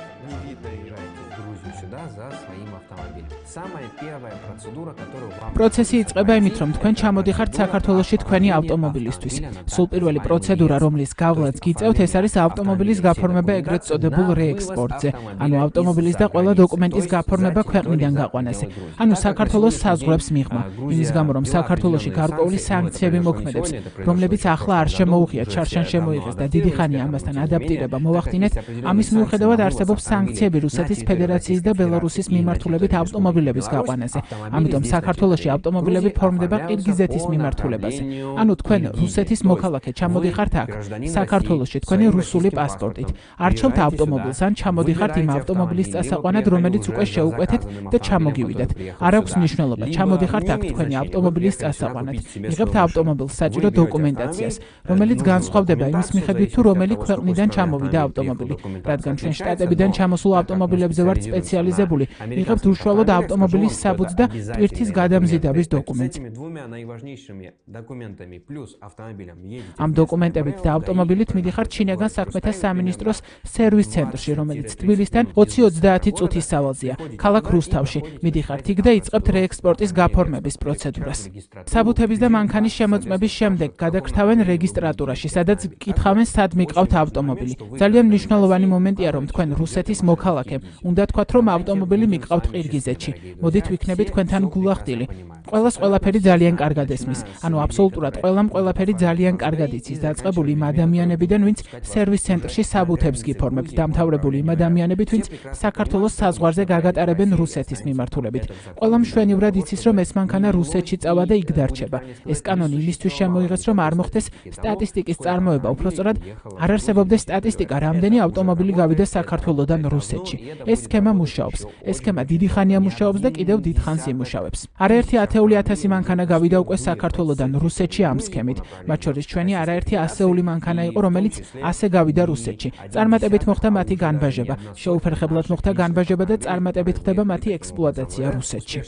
[SPEAKER 6] პროცესი იწყება იმით, რომ თქვენ ჩამოდიხართ საქართველოში თქვენი ავტომობილისთვის. სულ პირველი პროცედურა, რომლის გავლაც გიწევთ, ეს არის ავტომობილის გაფორმება ეგრეთ წოდებულ რეექსპორტზე, ანუ ავტომობილის და ყველა დოკუმენტის გაფორმება ქვეყნიდან გაყვანაზე, ანუ საქართველოს საზღვრებს მიღმა. იმის გამო, რომ საქართველოში გარკვეული სანქციები მოქმედებს, რომლებიც ახლა არ შემოუღიათ, შარშან შემოიღეს და დიდი ხანია ამასთან ადაპტირება მოახდინეთ, ამის მიუხედავად არსებობს სანქციები რუსეთის ფედერაციის და ბელარუსის მიმართულებით ავტომობილების გაყვანაზე. ამიტომ საქართველოში ავტომობილები ფორმდება ყირგიზეთის მიმართულებაზე. ანუ თქვენ რუსეთის მოქალაქე ჩამოდიხართ აქ, საქართველოში თქვენი რუსული პასპორტით. არჩევთ ავტომობილს ან ჩამოდიხართ იმ ავტომობილის წასაყვანად, რომელიც უკვე შეუკვეთეთ და ჩამოგივიდათ. არ აქვს მნიშვნელობა, ჩამოდიხართ აქ თქვენი ავტომობილის წასაყვანად. იღებთ ავტომობილს საჭირო დოკუმენტაციას, რომელიც განსხვავდება იმის მიხედვით, თუ რომელი ქვეყნიდან ჩამოვიდა ავტომობილი. რადგან ჩვენ შტატებიდან ჩამოსულ ავტომობილებზე ვართ სპეციალიზებული, იღებთ უშუალოდ ავტომობილის საბუთს და ტვირთის გადამზიდავის დოკუმენტს. ამ დოკუმენტებით და ავტომობილით მიდიხართ შინაგან საქმეთა სამინისტროს სერვის ცენტრში, რომელიც თბილისთან 20-30 წუთის სავალზეა, ქალაქ რუსთავში. მიდიხართ იქ და იწყებთ რეექსპორტის გაფორმების პროცედურას. საბუთების და მანქანის შემოწმების შემდეგ გადაგრთავენ რეგისტრატურაში, სადაც კითხავენ, სად მიყავთ ავტომობილი. ძალიან მნიშვნელოვანი მომენტია, რომ თქვენ რუსეთის მოქალაქე. უნდა თქვათ, რომ ავტომობილი მიყავთ ყირგიზეთში. მოდით ვიქნებით თქვენთან გულახდილი. ყველას ყველაფერი ძალიან კარგად ესმის. ანუ აბსოლუტურად ყველამ ყველაფერი ძალიან კარგად იცის. დაწყებული იმ ადამიანებიდან, ვინც სერვის ცენტრში საბუთებს გიფორმებთ, დამთავრებული იმ ადამიანებით, ვინც საქართველოს საზღვარზე გაგატარებენ რუსეთის მიმართულებით. ყველამ მშვენივრად იცის, რომ ეს მანქანა რუსეთში წავა და იქ დარჩება. ეს კანონი იმისთვის შემოიღეს, რომ არ მოხდეს სტატისტიკის წარმოება, უბრალოდ არ არსებობდეს სტატისტიკა, რამდენი ავტომობილი გავიდა საქართველოდან რუსეთში. ეს სქემა მუშაობს. ეს სქემა დიდი ხანია მუშაობს და კიდევ დიდ ხანს იმუშავებს. არაერთი 10,000 მანქანა გავიდა უკვე საქართველოდან რუსეთში ამ სქემით. მათ შორის ჩვენი არაერთი ასეული მანქანა იყო, რომელიც ასე გავიდა რუსეთში. წარმატებით მოხდა მათი განბაჟება, შეუფერხებლად მოხდა განბაჟება და წარმატებით ხდება მათი ექსპლუატაცია რუსეთში.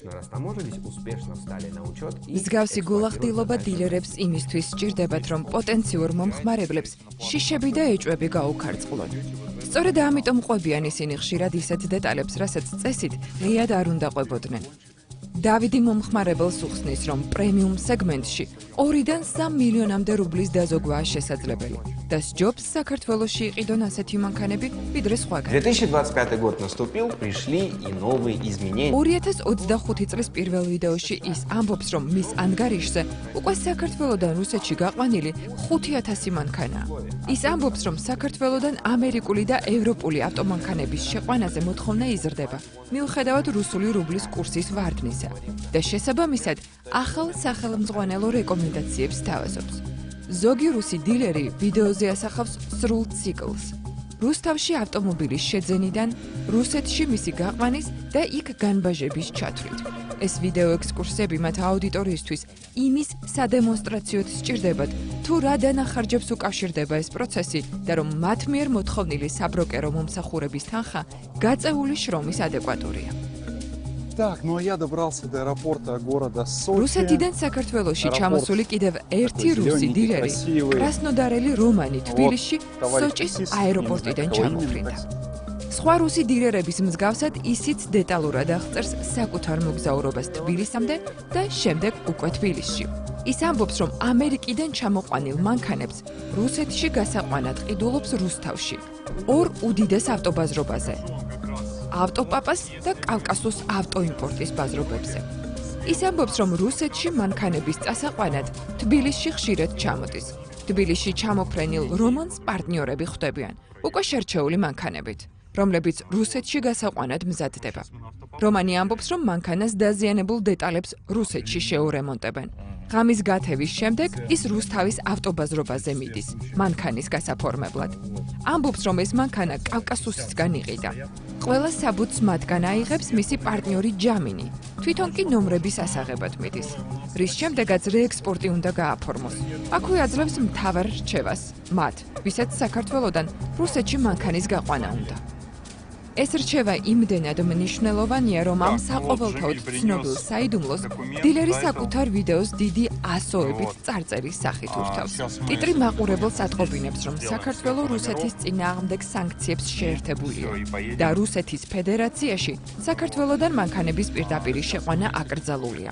[SPEAKER 1] მსგავსი გულახდილობა დილერებს იმისთვის სჭირდებათ, რომ პოტენციურ მომხმარებლებს შიშები და ეჭვები გაუქარწყლონ. სწორედ ამიტომ ყვებიან ისინი ხშირად ისეთ დეტალებს, რასაც წესით ღიად არ უნდა ყვებოდნენ. დავიდი მომხმარებელს უხსნის, რომ პრემიუმ სეგმენტში 2-დან 3 მილიონამდე რუბლის დაზოგვაა შესაძლებელი და სჯობს საქართველოში იყიდონ ასეთი მანქანები, ვიდრე სხვაგან.
[SPEAKER 7] 2025 год наступил, пришли и новые изменения.
[SPEAKER 1] 2025 წლის პირველ ვიდეოში ის ამბობს, რომ მის ანგარიშზე უკვე საქართველოდან რუსეთში გაყვანილი 5,000 მანქანაა. ის ამბობს, რომ საქართველოდან ამერიკული და ევროპული ავტომანქანების შეყვანაზე მოთხოვნა იზრდება, მიუხედავად რუსული რუბლის კურსის ვარდნისა და შესაბამისად ახალ სახელმძღვანელო რეკომენდაციებს თავაზობს. ზოგი რუსი დილერი ვიდეოზე ასახავს სრულ ციკლს. რუსთავში ავტომობილის შეძენიდან, რუსეთში მისი გაყვანის და იქ განბაჟების ჩათვლით. ეს ვიდეო ექსკურსები მათ აუდიტორიისთვის იმის სადემონსტრაციოდ სჭირდებათ, თუ რა დანახარჯებს უკავშირდება ეს პროცესი და რომ მათ მიერ მოთხოვნილი საბროკერო მომსახურების თანხა გაწეული შრომის ადეკვატურია.
[SPEAKER 8] Так, ну а я добрался до аэропорта города Сочи.
[SPEAKER 1] რუსეთიდან საქართველოში ჩამოსული კიდევ ერთი რუსი დილერი, კრასნოდარელი რომანი თბილისში სოჭის აეროპორტიდან ჩამოფრინდა. სხვა რუსი დილერების მსგავსად ისიც დეტალურად აღწერს საკუთარ მოგზაურობას თბილისამდე და შემდეგ უკვე თბილისში. ის ამბობს, რომ ამერიკიდან ჩამოყვანილ მანქანებს რუსეთში გასაყვანად ყიდულობს რუსთავში, ორ უდიდეს ავტობაზრობაზე. ავტოპაპას და კავკასოს ავტოიმპორტის ბაზრობებზე. ის ამბობს, რომ რუსეთში მანქანების წასაყვანად თბილისში ხშირად ჩამოდის. თბილისში ჩამოფრენილ რომანს პარტნიორები ხვდებიან, უკვე შერჩეული მანქანებით, რომლებიც რუსეთში გასაყვანად მზადდება. რომანი ამბობს, რომ მანქანას დაზიანებულ დეტალებს რუსეთში შეურემონტებენ. ღამის გათევის შემდეგ ის რუსთავის ავტობაზრობაზე მიდის, მანქანის გასაფორმებლად. ამბობს, რომ ეს მანქანა კავკასუსისგან იყიდა. ყველა საბუთს მათგან აიღებს მისი პარტნიორი ჯამინი. თვითონ კი ნომრების ასაღებად მიდის. რის შემდეგაც რეექსპორტი უნდა გააფორმოს. აქვე აძლევს მთავარ რჩევას, მათ, ვისაც საქართველოდან რუსეთში მანქანის გაყვანა უნდა. ეს რჩევა იმდენად მნიშვნელოვანია, რომ ამ საყოველთაოდ ცნობილ საიდუმლოს დილერი საკუთარ ვიდეოს დიდი ასოებით წარწერის სახით ურთავს. ტიტრი მაყურებელს ატყობინებს, რომ საქართველო რუსეთის წინააღმდეგ სანქციებს შეერთებულია და რუსეთის ფედერაციაში საქართველოდან მანქანების პირდაპირი შეყვანა აკრძალულია.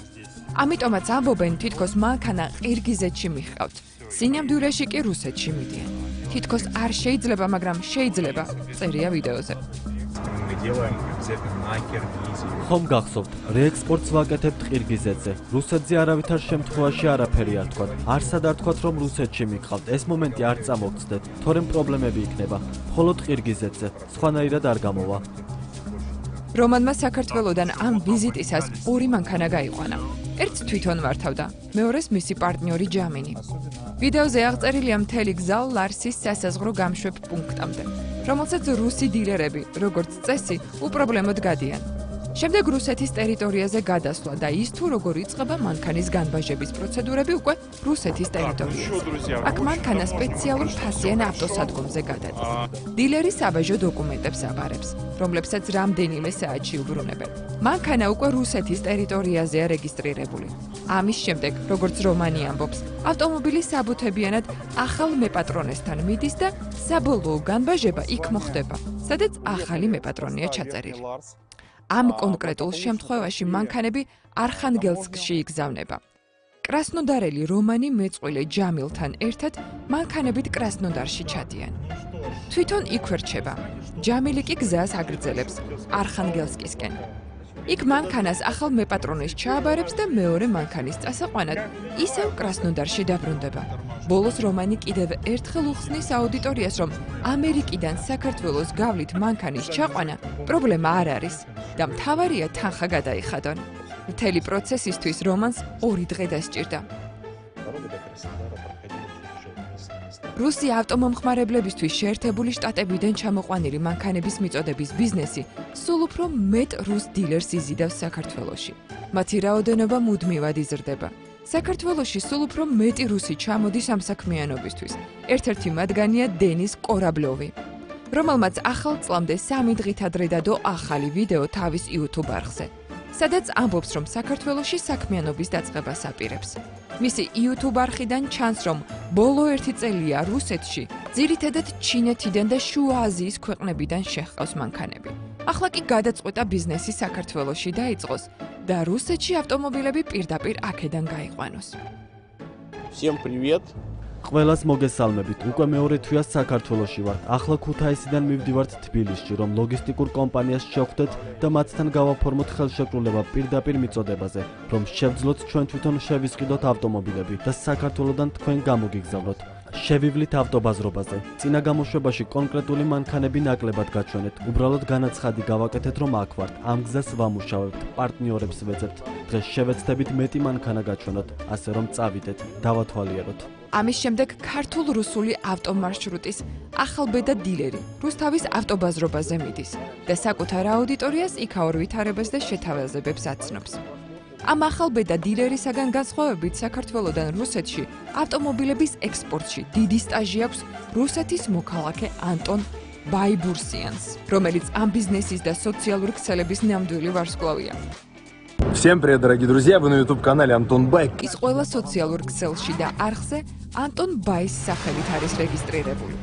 [SPEAKER 1] ამიტომაც ამბობენ, თითქოს მანქანა ყირგიზეთში მიჰყავთ, სინამდვილეში კი რუსეთში მიდიან. თითქოს არ შეიძლება, მაგრამ შეიძლება, წერია ვიდეოზე.
[SPEAKER 3] ხომ გახსოვთ, რეექსპორტს ვაკეთებთ ყირგიზეთზე. რუსეთზე არავითარ შემთხვევაში არაფერი არ თქვათ. არსად არ თქვათ, რომ რუსეთში მიგყავთ. ეს მომენტი არ წამოგცდეთ, თორემ პრობლემები იქნება. მხოლოდ ყირგიზეთზე, სხვანაირად არ გამოვა.
[SPEAKER 1] რომანმა საქართველოდან ამ ვიზიტისას ორი მანქანა გაიყვანა. ერთს თვითონ მართავდა, მეორეს მისი პარტნიორი ჯამინი. ვიდეოზე აღწერილია მთელი გზა ლარსის სასაზღვრო გამშვებ პუნქტამდე, რომელსაც რუსი დილერები, როგორც წესი, უპრობლემოდ გადიან. შემდეგ რუსეთის ტერიტორიაზე გადასვლა და ის თუ როგორ იწყება მანქანის განბაჟების პროცედურები უკვე რუსეთის ტერიტორიაზე. აქ მანქანა სპეციალურ ფასიან ავტოსადგომზე გადადის. დილერი საბაჟო დოკუმენტებს აბარებს, რომლებსაც რამდენიმე საათში უბრუნებენ. მანქანა უკვე რუსეთის ტერიტორიაზეა რეგისტრირებული. ამის შემდეგ, როგორც რომანი ამბობს, ავტომობილი საბუთებიანად ახალ მეპატრონესთან მიდის და საბოლოო განბაჟება იქ მოხდება, სადაც ახალი მეპატრონია ჩაწერილი. ამ კონკრეტულ შემთხვევაში მანქანები არხანგელსკში იგზავნება. კრასნოდარელი რომანი მეწყვილე ჯამილთან ერთად მანქანებით კრასნოდარში ჩადიან. თვითონ იქვე რჩება. ჯამილი კი გზას აგრძელებს არხანგელსკისკენ. იქ მანქანას ახალ მეპატრონეს ჩააბარებს და მეორე მანქანის წასაყვანად ისევ კრასნოდარში დაბრუნდება. ბოლოს რომანი კიდევ ერთხელ უხსნის აუდიტორიას, რომ ამერიკიდან საქართველოს გავლით მანქანის ჩაყვანა პრობლემა არ არის და მთავარია თანხა გადაიხადონ. მთელი პროცესისთვის რომანს 2 დღე დასჭირდა. რუსი ავტომომხმარებლებისთვის შეერთებული შტატებიდან ჩამოყვანილი მანქანების მიწოდების ბიზნესი სულ უფრო მეტ რუს დილერს იზიდავს საქართველოში. მათი რაოდენობა მუდმივად იზრდება. საქართველოში სულ უფრო მეტი რუსი ჩამოდის ამ საქმიანობისთვის. ერთ-ერთი მათგანია დენის კორაბლოვი, რომელმაც ახალ წლამდე 3 დღით ადრე დადო ახალი ვიდეო თავის YouTube არხზე, სადაც ამბობს, რომ საქართველოში საქმიანობის დაწყებას აპირებს. მისი YouTube არხიდან ჩანს, რომ ბოლო 1 წელია რუსეთში, ძირითადად ჩინეთიდან და შუა აზიის ქვეყნებიდან შეჰყავს მანქანები. ახლა კი გადაწყვეტა ბიზნესი საქართველოში დაიწყოს და რუსეთში ავტომობილები პირდაპირ აქედან გაიყვანოს.
[SPEAKER 9] Всем привет.
[SPEAKER 3] ყველას მოგესალმებით. უკვე მეორე თვეას საქართველოში ვართ. ახლა ქუთაისიდან მივდივართ თბილისში, რომ ლოგისტიკურ კომპანიას შევხვდეთ და მათთან გავაფორმოთ ხელშეკრულება პირდაპირ მიწოდებაზე, რომ შევძლოთ ჩვენ თვითონ შევისყიდოთ ავტომობილები და საქართველოდან თქვენ გამოგიგზავნოთ. შევივლით ავტობაზრობაზე. წინა გამოშვებაში კონკრეტული მანქანები ნაკლებად გაჩვენეთ. უბრალოდ განაცხადი გავაკეთეთ, რომ აქ ვართ. ამ გზას ვამუშავებთ, პარტნიორებს ვეძებთ. დღეს შევეცდებით მეტი მანქანა გაჩვენოთ, ასე რომ წავიდეთ, დავათვალიეროთ.
[SPEAKER 1] ამის შემდეგ ქართულ-რუსული ავტომარშრუტის ახალბედა დილერი რუსთავის ავტობაზრობაზე მიდის და საკუთარ აუდიტორიას იქაურ ვითარებას და შეთავაზებებს აცნობს. ამ ახალბედა დილერისაგან განსხვავებით საქართველოდან რუსეთში ავტომობილების ექსპორტში დიდი სტაჟი აქვს რუსეთის მოქალაქე ანტონ ბაიბურსიანს, რომელიც ამ ბიზნესის და სოციალური ქსელების ნამდვილი ვარსკვლავია.
[SPEAKER 10] Всем привет, дорогие друзья, вы на YouTube-канале Антон Бай.
[SPEAKER 1] ის ყველა სოციალურ ქსელში და არხზე ანტონ ბაის სახელით არის რეგისტრირებული.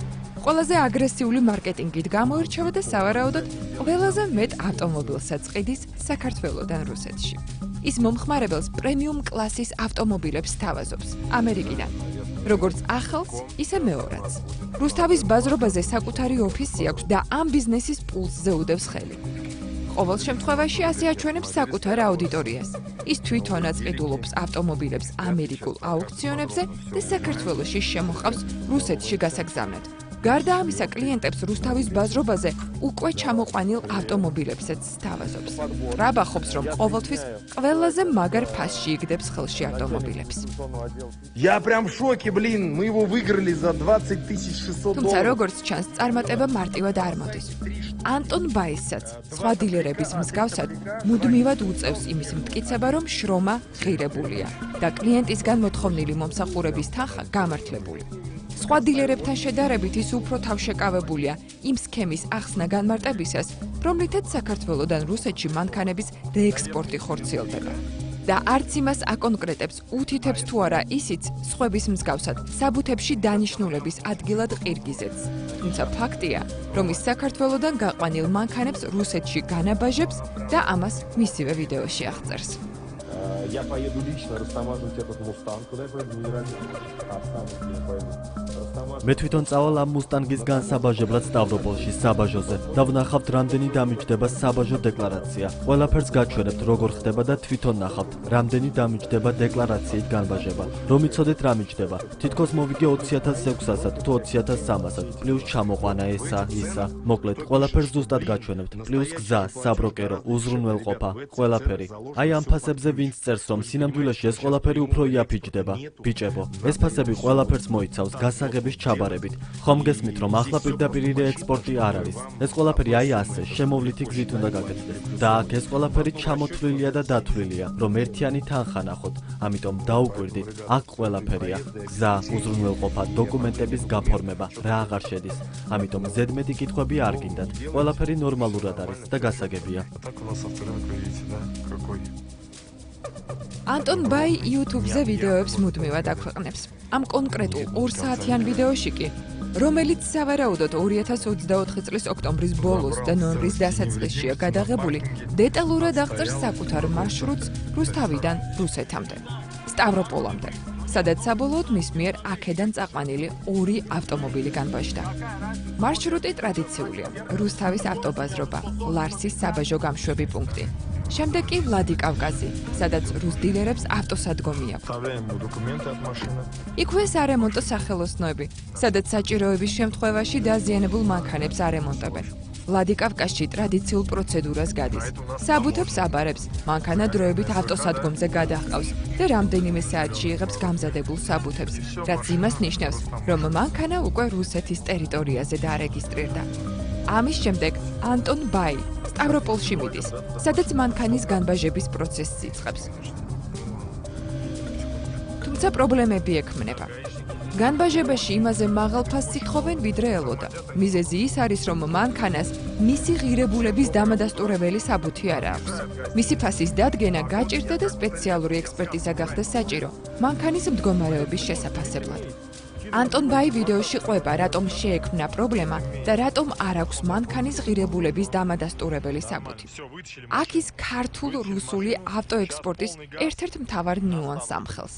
[SPEAKER 1] ყველაზე აგრესიული მარკეტინგით გამოირჩევა და სავარაუდოდ ყველაზე მეტ ავტომობილსაც ყიდის საქართველოდან რუსეთში. ის მომხმარებელს პრემიუმ კლასის ავტომობილებს სთავაზობს ამერიკიდან, როგორც ახალს, ისე მეორადს. რუსთავის ბაზრობაზე საკუთარი ოფისი აქვს და ამ ბიზნესის პულსზე უდევს ხელი. ყოველ შემთხვევაში ასე აჩვენებს საკუთარ აუდიტორიას. ის თვითონაც ყიდულობს ავტომობილებს ამერიკულ აუქციონებზე და საქართველოში შემოყავს რუსეთში გასაგზავნად. გარდა ამისა, კლიენტებს რუსთავის ბაზრობაზე უკვე ჩამოყვანილ ავტომობილებსაც სთავაზობს. რაბახობს, რომ ყოველთვის ყველაზე მაგარ ფასში იგდებს ხელში ავტომობილებს.
[SPEAKER 10] Я прям в шоке, блин, мы его выиграли за 20 600
[SPEAKER 1] თუმცა
[SPEAKER 10] долларов.
[SPEAKER 1] როგორც ჩანს, წარმატება მარტივად არ მოდის. ანტონ ბაისაც სხვა დილერების მსგავსად მუდმივად უწევს იმის მტკიცება, რომ შრომა ღირებულია და კლიენტისგან მოთხოვნილი მომსახურების თანხა გამართლებული. სხვა დილერებთან შედარებით ის უფრო თავშეკავებულია იმ სქემის ახსნა განმარტებისას, რომლითაც საქართველოდან რუსეთში მანქანების რეექსპორტი ხორციელდება. და არც იმას აკონკრეტებს, უთითებს თუ არა ისიც სხვების მსგავსად საბუთებში დანიშნულების ადგილად ყირგიზეთს. თუმცა ფაქტია, რომ ის საქართველოდან გაყვანილ მანქანებს რუსეთში განაბაჟებს და ამას მისივე ვიდეოში აღწერს.
[SPEAKER 10] Я поеду лично растамаживать этот мустанг, куда я поеду, не нравится. Я поеду.
[SPEAKER 3] მე თვითონ წავალ ამ მუსტანგის განსაბაჟებლად სტავროპოლში საბაჟოზე და ვნახავთ რამდენი დამიჯდება საბაჟო დეკლარაცია. ყველაფერს გაჩვენებთ როგორ ხდება და თვითონ ნახავთ რამდენი დამიჯდება დეკლარაციით განბაჟება. რომ იცოდეთ რა მიჯდება. თითქოს მოვიგე 20600-ად თუ 20300-ად. პლუს ჩამოყვანა ესა, ისა. მოკლედ, ყველაფერს ზუსტად გაჩვენებთ. პლუს გზა, საბროკერო, უზრუნველყოფა, ყველაფერი. აი ამ ფასებზე ვინც წერს რომ სინამდვილეში ეს ყველაფერი უფრო იაფიჯდება. ბიჭებო, ეს ფასები ყველაფერს მოიცავს გასაღების ჩაბარებით. ხომ გესმით რომ ახლა პირდაპირ რეექსპორტი არ არის. ეს ყველაფერი აი ასე შემოვლითი გზით უნდა გაკეთდეს. და აქ ეს ყველაფერი ჩამოთვლილია და დათვლილია, რომ ერთიანი თანხა ნახოთ. ამიტომ დაუკვირდით, აქ ყველაფერია. გზა, უზრუნველყოფა, დოკუმენტების გაფორმება, რა აღარ შედის. ამიტომ ზედმეტი კითხვები არ გინდათ. ყველაფერი ნორმალურად არის და გასაგებია.
[SPEAKER 1] ანტონ ბაი YouTube-ზე ვიდეოებს მუდმივად აქვეყნებს. ამ კონკრეტულ 2 საათიან ვიდეოში კი, რომელიც სავარაუდოდ 2024 წლის ოქტომბრის ბოლოს და ნოემბრის დასაწყისშია გადაღებული, დეტალურად აღწერს საკუთარ მარშრუტს რუსთავიდან რუსეთამდე, სტავროპოლამდე, სადაც საბოლოოდ მის მიერ აქედან წაყვანილი 2 ავტომობილი განბაჟდა. მარშრუტი ტრადიციულია: რუსთავის ავტობაზრობა, ლარსის საბაჟო გამშვები პუნქტი. შემდეგ კი ვლადიკავკაზი, სადაც რუს დილერებს ავტოსადგომი აქვს. იქვე სარემონტო სახელოსნოები, სადაც საჭიროების შემთხვევაში დაზიანებულ მანქანებს არემონტებენ. ვლადიკავკაზში ტრადიციულ პროცედურას გადის. საბუთებს აბარებს, მანქანა დროებით ავტოსადგომზე გადაჰყავს და რამდენიმე საათში იღებს გამზადებულ საბუთებს, რაც იმას ნიშნავს, რომ მანქანა უკვე რუსეთის ტერიტორიაზე დარეგისტრირდა. ამის შემდეგ ანტონ ბაი სტავროპოლში მიდის, სადაც მანქანის განბაჟების პროცესს იწყებს. თუმცა პრობლემები ექმნება. განბაჟებაში იმაზე მაღალ ფასს იხხოვენ, ვიდრე ელოდა. მიზეზი ის არის, რომ მანქანას მისი ღირებულების დამადასტურებელი საბუთი არ აქვს. მისი ფასის დადგენა გაჭირდა და სპეციალური ექსპერტიზა გახდა საჭირო მანქანის მდგომარეობის შესაფასებლად. ანტონ ბაი ვიდეოში ყვება, რატომ შეექმნა პრობლემა და რატომ არ აქვს მანქანის ღირებულების დამადასტურებელი საბუთი. აქ ის ქართულ-რუსული ავტოექსპორტის ერთ-ერთ მთავარ ნიუანსს ამხელს.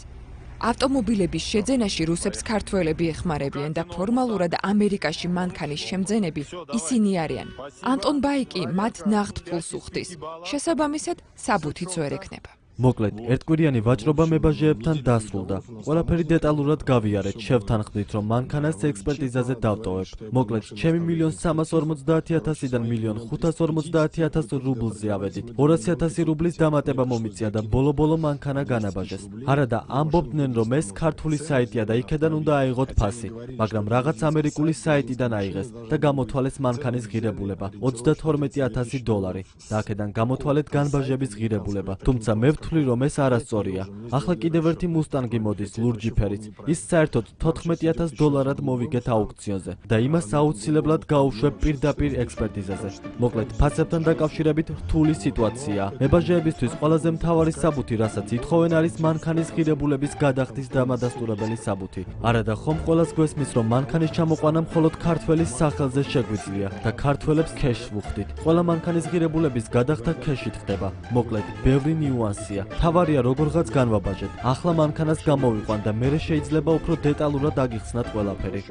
[SPEAKER 1] ავტომობილების შეძენაში რუსებს ქართველები ეხმარებიან და ფორმალურად ამერიკაში მანქანის შემძენები ისინი არიან. ანტონ ბაი კი მათ ნაღდ ფულს უხდის. შესაბამისად, საბუთიც ვერ ექნება.
[SPEAKER 3] მოკლედ, ერთკვირიანი ვაჭრობა მებაჟეებთან დასრულდა. ყველაფერი დეტალურად გავიარეთ, შევთანხმდით, რომ მანქანას ექსპერტიზაზე დავტოვებ. მოკლედ, ჩემი 1,350,000-დან 1,550,000 რუბლზე ავედით. 200,000 რუბლის დამატება მომიწია და ბოლო-ბოლო მანქანა განაბაჟეს. არადა ამბობდნენ, რომ ეს ქართული საიტია და იქედან უნდა აიღოთ ფასი, მაგრამ რაღაც ამერიკული საიტიდან აიღეს და გამოთვალეს მანქანის ღირებულება, $32,000 და აქედან გამოთვალეთ განბაჟების ღირებულება. თუმცა მე ვთვლი, რომ ეს არასწორია. ახლა კიდევ ერთი მუსტანგი მოდის ლურჯი ფერით. ის საერთოდ $14,000 მოვიგეთ აუქციონზე და იმას აუცილებლად გაუშვებ პირდაპირ ექსპერტიზაზე. მოკლედ, ფასებთან დაკავშირებით რთული სიტუაციაა. მებაჟეებისთვის ყველაზე მთავარი საბუთი, რასაც ითხოვენ, არის მანქანის ღირებულების გადახდის დამადასტურებელი საბუთი. არადა ხომ ყველას გვესმის, რომ მანქანის ჩამოყვანა მხოლოდ ქართველის სახელზე შეგვიძლია და ქართველებს ქეშს ვუხდით. ყველა მანქანის ღირებულების გადახდა ქეშით ხდება. მოკლედ, ბევრი ნიუანსია. თავარია როგორღაც განვაბაჟეთ. ახლა მანქანას გამოვიყვან და მერე შეიძლება უფრო დეტალურად აგიხსნათ ყველაფერი.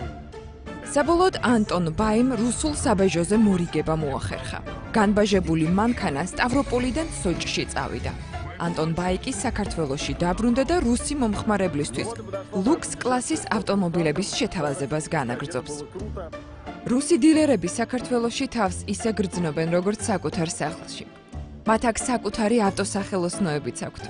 [SPEAKER 1] საბოლოოდ ანტონ ბაიმ რუსულ საბაჟოზე მორიგება მოახერხა. განბაჟებული მანქანა სტავროპოლიდან სოჭში წავიდა. ანტონ ბაიკი საქართველოში დაბრუნდა და რუსი მომხმარებლისთვის ლუქს კლასის ავტომობილების შეთავაზებას განაგრძობს. რუსი დილერები საქართველოში თავს ისე გრძნობენ, როგორც საკუთარ სახლში. მათ აქ საკუთარი ავტოსახელოსნოებიც აქვთ.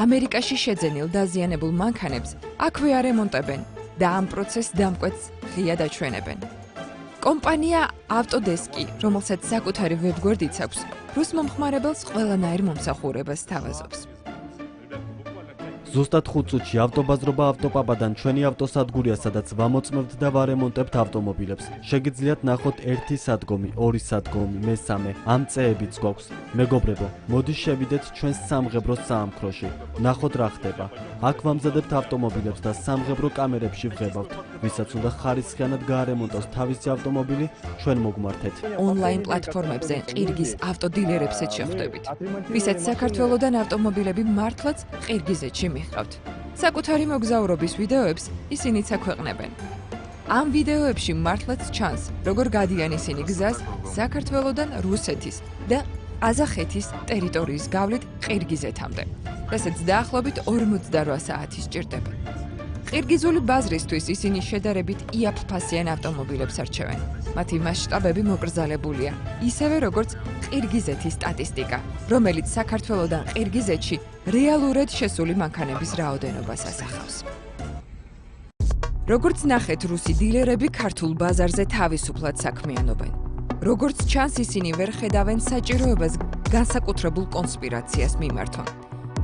[SPEAKER 1] ამერიკაში შეძენილ დაზიანებულ მანქანებს აქვე არემონტებენ და ამ პროცესს დამკვეთს ღიად აჩვენებენ. კომპანია ავტოდესკი, რომელსაც საკუთარი ვებგვერდიც აქვს, რუს მომხმარებელს ყველანაირ მომსახურებას სთავაზობს.
[SPEAKER 3] ზუსტად 5 წუთში ავტობაზრობა ავტოპაბადან ჩვენი ავტოსადგურია, სადაც ვამოწმებთ და ვარემონტებთ ავტომობილებს. შეგიძლიათ ნახოთ 1 სადგომი, 2 სადგომი, მესამე. ამ წეებიც გვაქვს. მეგობრებო, მოდით შევიდეთ ჩვენს სამღებროს საამქროში. ნახოთ რა ხდება. აქ ვამზადებთ ავტომობილებს და სამღებრო კამერებში ვღებავთ. ვისაც უნდა ხარისხიანად გაარემონტოს თავისი ავტომობილი, ჩვენ მოგმართეთ.
[SPEAKER 1] ონლაინ პლატფორმებზე ყირგიზ ავტოდილერებსაც შეხვდებით. ვისაც საქართველოდან ავტომობილები მართლაც ყირგიზეთში მიჰყავთ. საკუთარი მოგზაურობის ვიდეოებს ისინიც აქვეყნებენ. ამ ვიდეოებში მართლაც ჩანს, როგორ გადიან ისინი გზას საქართველოდან რუსეთის და ყაზახეთის ტერიტორიის გავლით ყირგიზეთამდე, რასაც დაახლოებით 48 საათი სჭირდება. ყირგიზული ბაზრისთვის ისინი შედარებით იაფფასიან ავტომობილებს არჩევენ. მათი მასშტაბები მოკრძალებულია, ისევე როგორც ყირგიზეთის სტატისტიკა, რომელიც საქართველოდან ყირგიზეთში რეალურად შესული მანქანების რაოდენობას ასახავს. როგორც ნახეთ, რუსი დილერები ქართულ ბაზარზე თავისუფლად საქმიანობენ. როგორც ჩანს, ისინი ვერ ხედავენ საჭიროებას განსაკუთრებულ კონსპირაციას მიმართონ.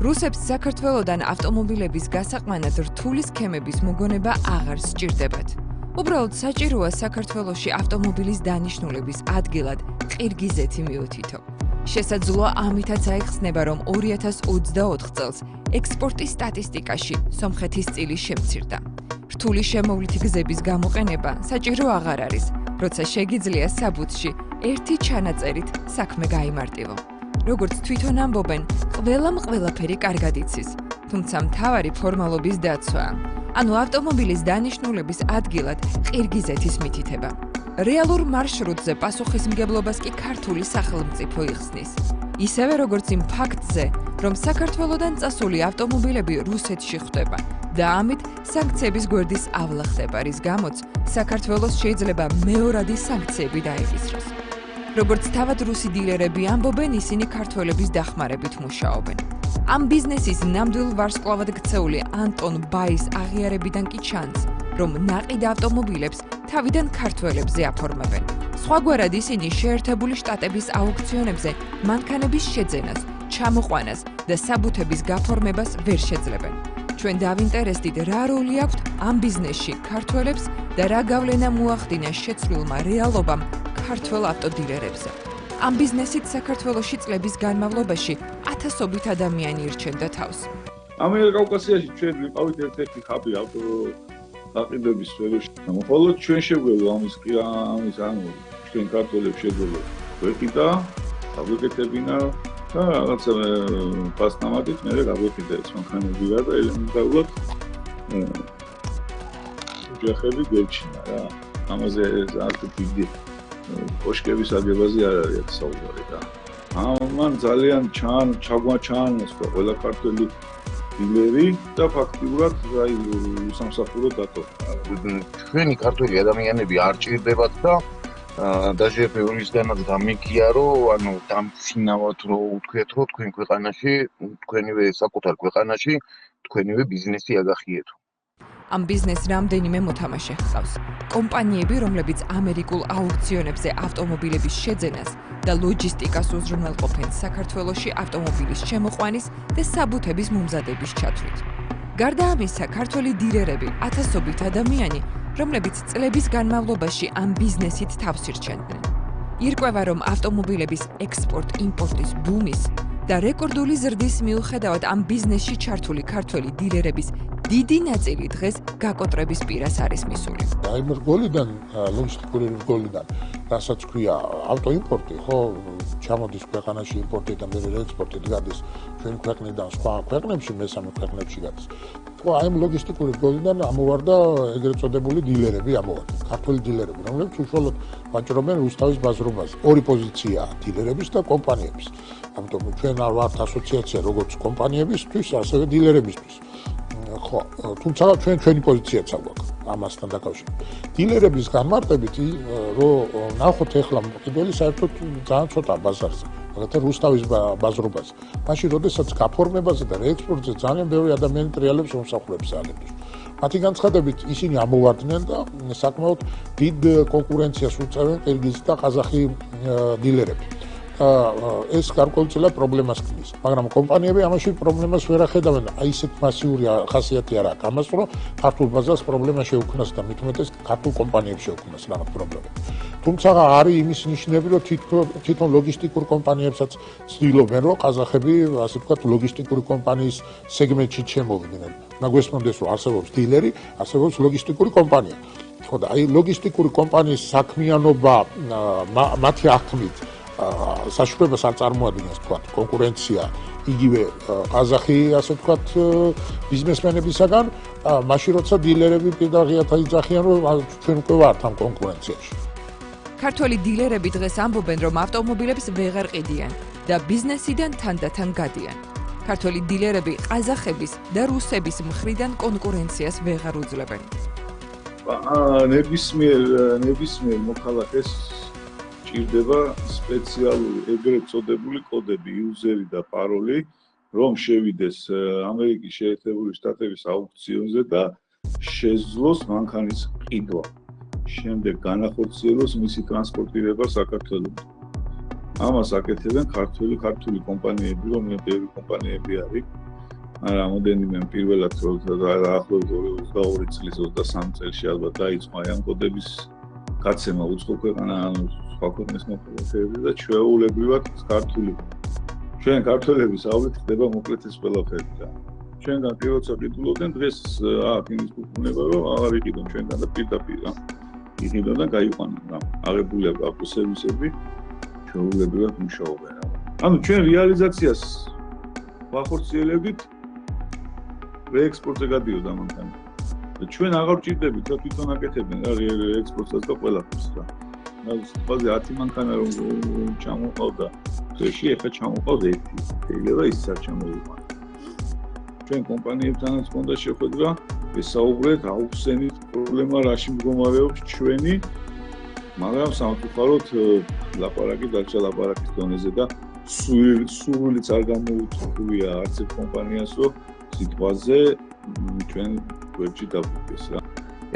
[SPEAKER 1] რუსებს საქართველოდან ავტომობილების გასაყვანად რთული სქემების მოგონება აღარ სჭირდებათ. უბრალოდ საჭიროა საქართველოში ავტომობილის დანიშნულების ადგილად ყირგიზეთი მიუთითო. შესაძლოა ამითაც აიხსნება, რომ 2024 წელს ექსპორტის სტატისტიკაში სომხეთის წილი შემცირდა. რთული შემოვლითი გზების გამოყენება საჭირო აღარ არის, როცა შეგიძლია საბუთში ერთი ჩანაწერით საქმე გაიმარტივო. როგორც თვითონ ამბობენ, ყველამ ყველაფერი კარგად იცის, თუმცა მთავარი ფორმალობის დაცვაა. ანუ ავტომობილის დანიშნულების ადგილად ყირგიზეთის მითითება. რეალურ მარშრუტზე პასუხისმგებლობას კი ქართული სახელმწიფო იხსნის. ისევე როგორც იმ ფაქტზე, რომ საქართველოდან წასული ავტომობილები რუსეთში ხვდება და ამით სანქციების გვერდის ავლა ხდება, რის გამოც საქართველოს შეიძლება მეორადი სანქციები დაეკისროს. როგორც თავად რუსი დილერები ამბობენ, ისინი ქართველების დახმარებით მუშაობენ. ამ ბიზნესის ნამდვილ ვარსკვლავად ქცეული ანტონ ბაის აღიარებიდან კი ჩანს, რომ ნაყიდ ავტომობილებს თავიდან ქართველებზე აფორმებენ. სხვაგვარად ისინი შეერთებული შტატების აუქციონებზე მანქანების შეძენას, ჩამოყვანას და საბუთების გაფორმებას ვერ შეძლებენ. ჩვენ დავინტერესდით, რა როლი აქვთ ამ ბიზნესში ქართველებს და რა გავლენა მოახდინა შეცვლილმა რეალობამ ქართველ ავტოდილერებზე. ამ ბიზნესით საქართველოში წლების განმავლობაში ათასობით ადამიანი ირჩენდა თავს.
[SPEAKER 11] ამიერკავკასიაში ჩვენ ვიყავით ერთ-ერთი ხაბი ავტო-გაყიდვების სფეროში. მხოლოდ ჩვენ შეგვეძლო ამის ჩვენ ქართველებს შეგვეძლო ვეყიდა, გავეკეთებინა და რაღაცა პასტამატით მე გავეკიდა ეს მანქანები და ელემენტარულად ოჯახები გვეჩინა რა. ამაზე ზუსტად დიდი ოშკების აგებაზე არ არის საუბარი და ამან ძალიან ჩაგვაჩაანოს ყველა ქართველი დილერი და ფაქტიურად აი სამსახურო დატოვა.
[SPEAKER 12] ჩვენი ქართველი ადამიანები არ ჭირდებათ და დაჟე ბევრისგანაც გამიგია, რომ ანუ დამცინავად რო უთქვიეთ, რომ თქვენ ქვეყანაში, თქვენივე საკუთარ ქვეყანაში, თქვენივე ბიზნესი აგახიეთო.
[SPEAKER 1] ამ ბიზნესს რამდენიმე მოთამაშე ჰყავს. კომპანიები, რომლებიც ამერიკულ აუქციონებზე ავტომობილების შეძენას და ლოჯისტიკას უზრუნველყოფენ საქართველოში ავტომობილის შემოყვანის და საბუთების მომზადების ჩათვლით. გარდა ამისა, ქართველი დილერები, ათასობით ადამიანი, რომლებიც წლების განმავლობაში ამ ბიზნესით თავს ირჩენდნენ. ირკვევა, რომ ავტომობილების ექსპორტ-იმპორტის ბუმის და რეკორდული ზრდის მიუხედავად ამ ბიზნესში ჩართული ქართველი დილერების დიდი ნაწილი დღეს გაკოტრების პირას არის მისული.
[SPEAKER 4] აი იმ რგოლიდან, ლოგისტიკური რგოლიდან, რასაც ქვია ავტოიმპორტი, ხო, ჩამოდის ქვეყანაში იმპორტი და მერე ექსპორტით გადის ჩვენ ქვეყნიდან სხვა ქვეყნებში, მესამე ქვეყნებში გადის. ხო, აი იმ ლოგისტიკური რგოლიდან ამოვარდა ეგრეთ წოდებული დილერები, ქართული დილერები, რომლებიც უშუალოდ ვაჭრობენ რუსთავის ბაზრობაზე. ორი პოზიციაა დილერების და კომპანიების. ამიტომ ჩვენ არ ვართ ასოციაცია როგორც კომპანიებისთვის, ასევე დილერებისთვის. ხო, თუმცა ჩვენი პოზიციაც აქვს ამასთან დაკავშირებით. დილერების განმარტებით, რომ ნახოთ ახლა მყიდველი საერთოდ ძალიან ცოტა ბაზარზე, მაგალითად რუსთავის ბაზრობაზე. მაშინ, როდესაც გაფორმებაზე და რეექსპორტზე ძალიან ბევრი ადამიანი ტრიალებს მომსახურებს აგენტებს. მათი განცხადებით ისინი ამოვარდნენ და საკმაოდ დიდ კონკურენციას უწევენ ყირგიზი და ყაზახი დილერები. ეს გარკვეულწილად პრობლემას ქმნის, მაგრამ კომპანიები ამაში პრობლემას ვერ ახედავენ. აი ისეთ მასიური ხასიათი არ აქვს ამას, რომ ქართულ ბაზარს პრობლემა შეუქმნას და მით უმეტეს ქართულ კომპანიებს შეუქმნას რაღაც პრობლემა. თუმცა არის იმის ნიშნები, რომ თვითონ ლოგისტიკურ კომპანიებსაც ცდილობენ, რომ ყაზახები, ასე ვთქვათ, ლოგისტიკური კომპანიის სეგმენტში შემოვიდნენ. ნაგვესმოდეს, რომ არსებობს დილერი, არსებობს ლოგისტიკური კომპანია. ხო და აი ლოგისტიკური კომპანიის საქმიანობა მათი აღქმით საშუალებას არ წარმოადგენს თქვათ კონკურენცია იგივე ყაზახი ასე თქვათ ბიზნესმენებისაგან მაშინ როცა დილერები პირდაღიათ აიძახიან რომ ჩვენ უკვე ვართ ამ კონკურენციაში.
[SPEAKER 1] ქართველი დილერები დღეს ამბობენ რომ ავტომობილებს ვეღარ ყიდიან და ბიზნესიდან თანდათან გადიან. ქართველი დილერები ყაზახების და რუსების მხრიდან კონკურენციას ვეღარ უძლებენ.
[SPEAKER 11] ნებისმიერ მოქალაქეს ჭირდება სპეციალური ეგრეთ წოდებული კოდები, იუზერი და პაროლი, რომ შევიდეს ამერიკის შეერთებული შტატების აუქციონზე და შეძლოს მანქანის ყიდვა. შემდეგ განახორციელოს მისი ტრანსპორტირება საქართველოში. ამას აკეთებენ ქართული კომპანიები, რომელიც ბევრი კომპანიები არის. რამოდენიმე პირველად დაახლოებით 22 წლის 23 წელს ალბათ დაიწყო ამ კოდების გაცემა უცხო ქვეყანა ქვეყნის მოქალაქეები და ჩვეულებრივად ჩვენ ქართველების აუზით ხდება მოკლეთის ყველაფერი და ჩვენგან კი როცა ყიდულობდნენ დღეს აქ იმის გუქნება რომ აღარ იყიდონ ჩვენგან და პირდაპირ იყიდონ და გაიყვანონ რა აღებული აქვს ავტოსერვისები ჩვეულებრივად მუშაობენ ანუ ჩვენ რეალიზაციას ვახორციელებით რეექსპორტზე გადიოდა მანქანა და ჩვენ აღარ ვჭირდებით რა თვითონ აკეთებენ რა რეექსპორტსაც და ყველაფერს რა ყველაზე 10 მანქანა რომ ჩამოყავდა წეში ეხა ჩამოყავდა ერთი შეიძლება ისიც არ ჩამოვიყვანა ჩვენ კომპანიებთანაც მქონდა შეხვედრა ვესაუბრეთ აუქციონის პრობლემა რაში მდგომარეობს ჩვენი მაგრამ სამწუხაროდ ლაპარაკი დარჩა ლაპარაკის დონეზე და სულიც არ გამოუწყვია არც ერთ კომპანიას რომ სიტყვაზე ჩვენ გვერდში დავუდგეს რა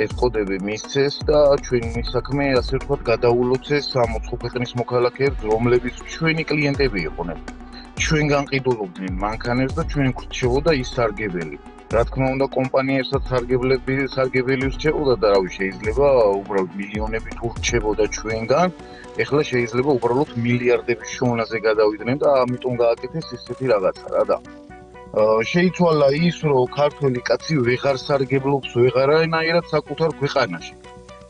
[SPEAKER 11] ეს კოდები მისცეს და ჩვენი საქმე ასე ვთქვათ გადაულოცეს ამ უცხო ქვეყნის მოქალაქეებს რომლებიც ჩვენი კლიენტები იყვნენ ჩვენგან ყიდულობდნენ მანქანებს და ჩვენ გვრჩებოდა ის სარგებელი რა თქმა უნდა კომპანიებსაც სარგებელი რჩებოდა და რავი შეიძლება უბრალოდ მილიონები თუ რჩებოდა ჩვენგან ეხლა შეიძლება უბრალოდ მილიარდების შოვნაზე გადავიდნენ და ამიტომ გააკეთეს ესეთი რაღაცა რა და შეიცვალა ის რომ ქართველი კაცი ვეღარ სარგებლობს ვეღარანაირად საკუთარ ქვეყანაში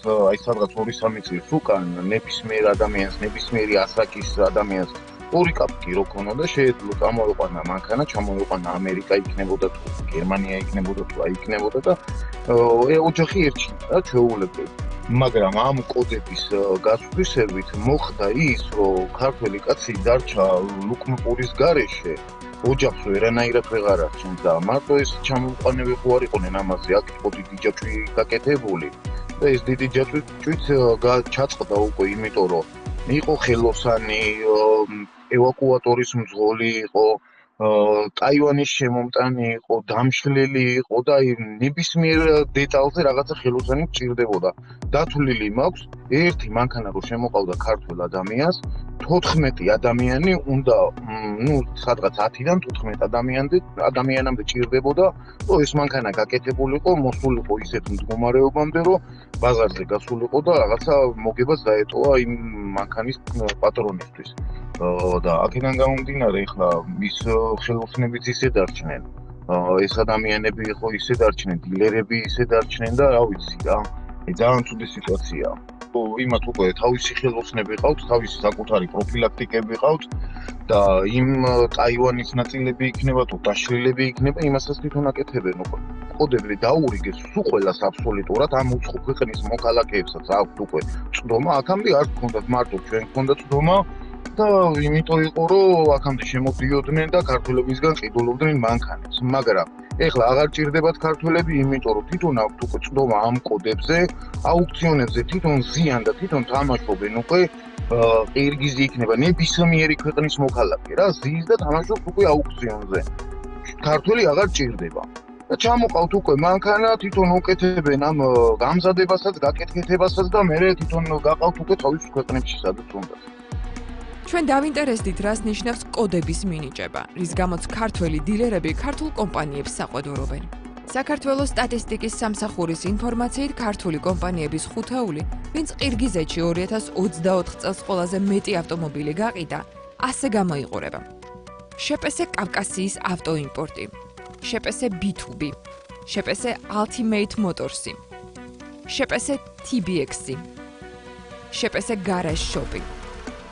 [SPEAKER 11] აი სადღაც 2-3 წლის უკან ნებისმიერ ადამიანს ნებისმიერი ასაკის ადამიანს ორი კაპკი რო ქონოდა შეეძლო წამოიყვანა მანქანა ჩამოიყვანა ამერიკა იქნებოდა თუ გერმანია იქნებოდა თუ აი იქნებოდა და ოჯახი ერჩინა რა ჩვეულებრივ მაგრამ ამ კოდების გასვლისებით მოხდა ის რომ ქართველი კაცი დარჩა ლუკმპურის გარეშე ოჯახს ვერანაირად ვეღარ არჩენს და მარტო ეს ჩამოყვანები ხო არ იყვნენ ამაზე აქ იყო დიდი ჯაჭვი გაკეთებული და ეს დიდი ჯაჭვიც ჩაწყდა უკვე იმიტომ რომ იყო ხელოსანი ევაკუატორის მძღოლი იყო ტაივანის შემომტანი იყო დამშლელი იყო და ნებისმიერ დეტალზე რაღაცა ხელოსანი ჭირდებოდა დათვლილი მაქვს ერთი მანქანა რო შემოყავდა ქართველ ადამიანს 14 ადამიანი უნდა სადღაც 10-დან 14 ადამიანამდე ჭირდებოდა რომ ეს მანქანა გაკეთებულიყო მოსულიყო ისეთ მდგომარეობამდე რომ ბაზარზე გასულიყო და რაღაცა მოგებას დაეტოვა იმ მანქანის პატრონისთვის და აქედან გამომდინარე ახლა ის ხელოსნებიც ისე დარჩნენ
[SPEAKER 12] ეს ადამიანები იყო ისე დარჩნენ, დილერები ისე დარჩნენ და რა ვიცი რა. ძალიან ცუდი სიტუაციაა. იმათ უკვე თავისი ხელოსნები ყავთ, თავისი საკუთარი პროფილაქტიკები ყავთ და იმ ტაივანის ნაწილები იქნება თუ დაშლილები იქნება, იმასაც თვითონ აკეთებენ უკვე. კოდები დაურიგეს სულ ყველას აბსოლუტურად ამ უცხო ქვეყნის მოქალაქეებსაც აქვთ უკვე წვდომა, აქამდე არ გქონდათ მარტო ჩვენ გქონდათ წვდომა და იმიტომ იყო რომ აქამდე შემოდიოდნენ და ქართველებისგან ყიდულობდნენ მანქანებს, მაგრამ ეხლა აღარ ჭირდებათ ქართველები, იმიტომ რომ თვითონ აქვთ უკვე წვდომა ამ კოდებზე, აუქციონებზე თვითონ ზიან და თვითონ თამაშობენ უკვე ყირგიზი იქნება ნებისმიერი ქვეყნის მოქალაქე რა, ზის და თამაშობს უკვე აუქციონზე. ქართველი აღარ ჭირდება. და ჩამოყავთ უკვე მანქანა, თვითონ უკეთებენ ამ გამზადებასაც, გაკეთებასაც და მე თვითონ გაყავთ უკვე თავის ქვეყნებში სადაც უნდათ.
[SPEAKER 1] ჩვენ დავინტერესდით, რას ნიშნავს კოდების მინიჭება, რის გამოც ქართველი დილერები ქართულ კომპანიებს საყვედურობენ. საქართველოს სტატისტიკის სამსახურის ინფორმაციით, ქართული კომპანიების ხუთეული, ვინც ყირგიზეთში 2024 წელს ყველაზე მეტი ავტომობილი გაყიდა, ასე გამოიყურება. შპს კავკასიის ავტოიმპორტი, შპს B2B, შპს Ultimate Motors, შპს TBX, შპს Garage Shop.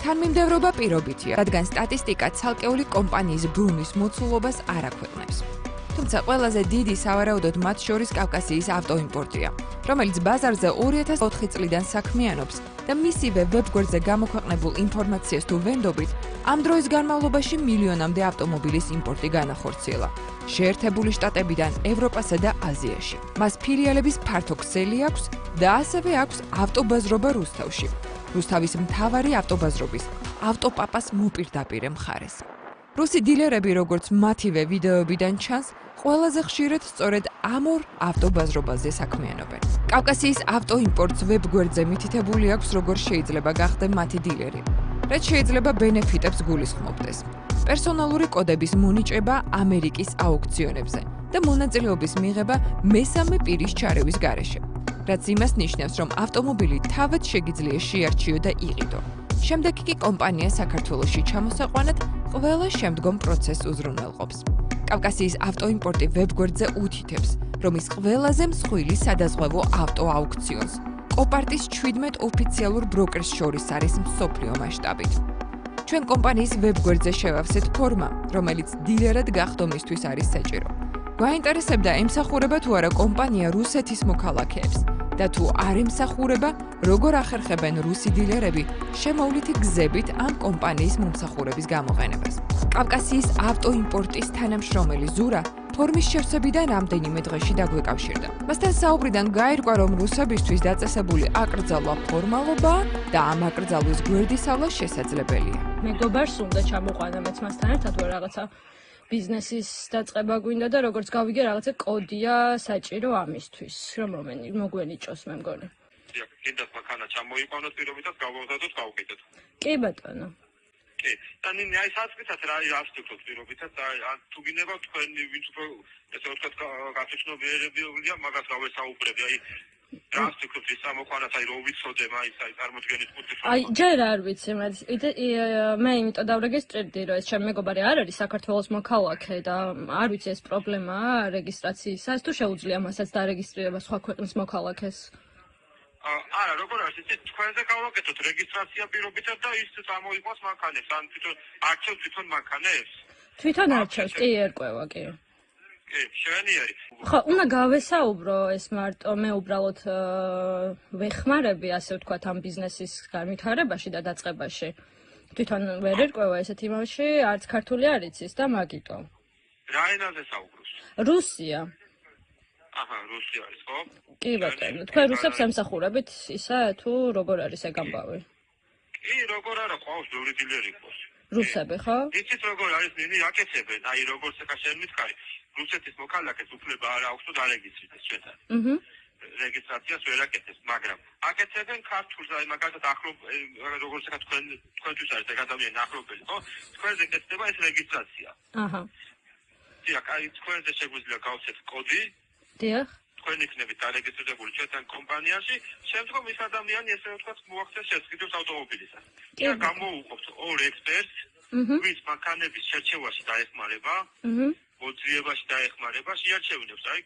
[SPEAKER 1] თანმიმდევრობა პირობითია, რადგან სტატისტიკა ცალკეული კომპანიის ბრუნვის მოცულობას არ აქვეყნებს. თუმცა ყველაზე დიდი სავარაუდოდ მათ შორის კავკასიის ავტოიმპორტია, რომელიც ბაზარზე 2004 წლიდან საქმიანობს და მისივე ვებგვერდზე გამოქვეყნებულ ინფორმაციას თუ ვენდობით, ამ დროის განმავლობაში მილიონამდე ავტომობილის იმპორტი განახორციელა. შეერთებული შტატებიდან ევროპასა და აზიაში. მას ფილიალების ფართო ქსელი აქვს და ასევე აქვს ავტობაზრობა რუსთავში. რუსთავის მთავარი ავტობაზრობის ავტოპაპას მოპირდაპირე მხარეს. რუსი დილერები, როგორც მათივე ვიდეოებიდან ჩანს, ყველაზე ხშირად სწორედ ამ ორ ავტობაზრობაზე საქმიანობენ. კავკასიის ავტოიმპორტს ვებგვერდზე მითითებული აქვს, როგორ შეიძლება გახდე მათი დილერი, რაც შეიძლება ბენეფიტებს გულისხმობდეს. პერსონალური კოდების მონიჭება ამერიკის აუქციონებზე და მონაწილეობის მიღება მესამე პირის ჩარევის გარეშე. რაც იმას ნიშნავს, რომ ავტომობილი თავად შეგიძლია შეარჩიო და იყიდო. შემდეგ კი კომპანია საქართველოში ჩამოსაყვანად ყველა შემდგომ პროცესს უზრუნველყოფს. კავკასიის ავტოიმპორტი ვებგვერდზე უთითებს, რომ ის ყველაზე მსხვილი სადაზღვევო ავტოაუქციონს კოპარტის 17 ოფიციალურ ბროკერს შორის არის მსოფლიო მასშტაბით. ჩვენ კომპანიის ვებგვერდზე შევავსეთ ფორმა, რომელიც დილერად გახდომისთვის არის საჭირო. გვაინტერესებდა ემსახურება თუ არა კომპანია რუსეთის მოქალაქეებს და თუ არ ემსახურება, როგორ ახერხებენ რუსი დილერები შემოვლითი გზებით ამ კომპანიის მომსახურების გამოყენებას. კავკასიის ავტოიმპორტის თანამშრომელი ზურა ფორმის შევსებიდან რამდენიმე დღეში დაგვეკავშირდა. მასთან საუბრიდან გაირკვა, რომ რუსებისთვის დაწესებული აკრძალვა ფორმალობაა და ამ აკრძალვის გვერდისავლა შესაძლებელია.
[SPEAKER 13] მეგობარს უნდა ჩამოყვანა მეც მასთან ერთად ვარ რაღაცა ბიზნესის დაწყება გვინდა და როგორც გავიგე რაღაცა კოდია საჭირო ამისთვის, რომ მოგვენიჭოს მე მგონი.
[SPEAKER 14] კიდევ მანქანა ჩამოიყვანოთ პირობითად გავავზადოთ გავუკეთოთ.
[SPEAKER 13] კი ბატონო.
[SPEAKER 14] კი, და ნინი აი საწყისად რა ვსტიქოთ პირობითად, აი თუ გინდა თქვენ ვინც უფრო ესე ვთქვათ გაწეცნობიერებია, მაგას გავესაუბრები, აი რა ვსტიქოთ ის ამოყვანათ, აი რო ვიცოდე მაინც აი წარმოდგენით კუთხე.
[SPEAKER 13] აი ჯერ არ ვიცი, მე იმიტომ დავრეგისტრირდი, რომ ეს ჩემი მეგობარი არ არის საქართველოს მოქალაქე და არ ვიცი ეს პრობლემაა რეგისტრაციისას, თუ შეუძლია მასაც დარეგისტრირება სხვა ქვეყნის მოქალაქეს.
[SPEAKER 14] არა, როგორ არის იცით, თქვენზე გავაკეთოთ რეგისტრაცია პირობითად და ის წამოიყვანს მანქანებს, ან არჩევთ თვითონ მანქანებს?
[SPEAKER 13] თვითონ არჩევს, კი ერკვევა, კი.
[SPEAKER 14] კი, შვენიერი.
[SPEAKER 13] ხო, უნდა გავესაუბრო ეს მარტო, მე უბრალოდ ვეხმარები, ასე ვთქვათ, ამ ბიზნესის განვითარებაში და დაწყებაში. თვითონ ვერ ერკვევა ესეთ იმაში, არც ქართული არ იცის და მაგიტო.
[SPEAKER 14] რა ენაზე საუბრობს?
[SPEAKER 13] რუსია.
[SPEAKER 14] აჰა, რუსი არის, ხო?
[SPEAKER 13] კი ბატონო, თქვენ რუსებს ემსახურებით ისა თუ როგორ არის ეგ ამბავი?
[SPEAKER 14] კი, როგორ არა, ყავს ბევრი დილერი ყავს.
[SPEAKER 13] რუსები, ხო?
[SPEAKER 14] იცით როგორ არის, ნინი აკეთებენ, აი როგორც ეხა შენ მითხარი, რუსეთის მოქალაქეს უფლება არ აქვს თუ დარეგისტრირდეს ჩვენთან. რეგისტრაციას ვერ აკეთებს, მაგრამ აკეთებენ ქართულს, აი მაგალითად როგორც ეხა თქვენთვის არის ეგ ადამიანი ახლობელი, ხო? თქვენზე კეთდება ეს რეგისტრაცია.
[SPEAKER 13] აჰა.
[SPEAKER 14] დიახ, აი თქვენზე შეგვიძლია გავცეთ კოდი.
[SPEAKER 13] დიახ.
[SPEAKER 14] თქვენ იქნებით დარეგისტრირებული ჩვენთან კომპანიაში, შემდგომ ის ადამიანი ესე ვთქვათ მოახდენს შესყიდვებს ავტომობილისას. და გამოუყოფთ ორ ექსპერტს, ვის მანქანების შერჩევაში დაეხმარება მოძიებაში დაეხმარება შეარჩევინებს აი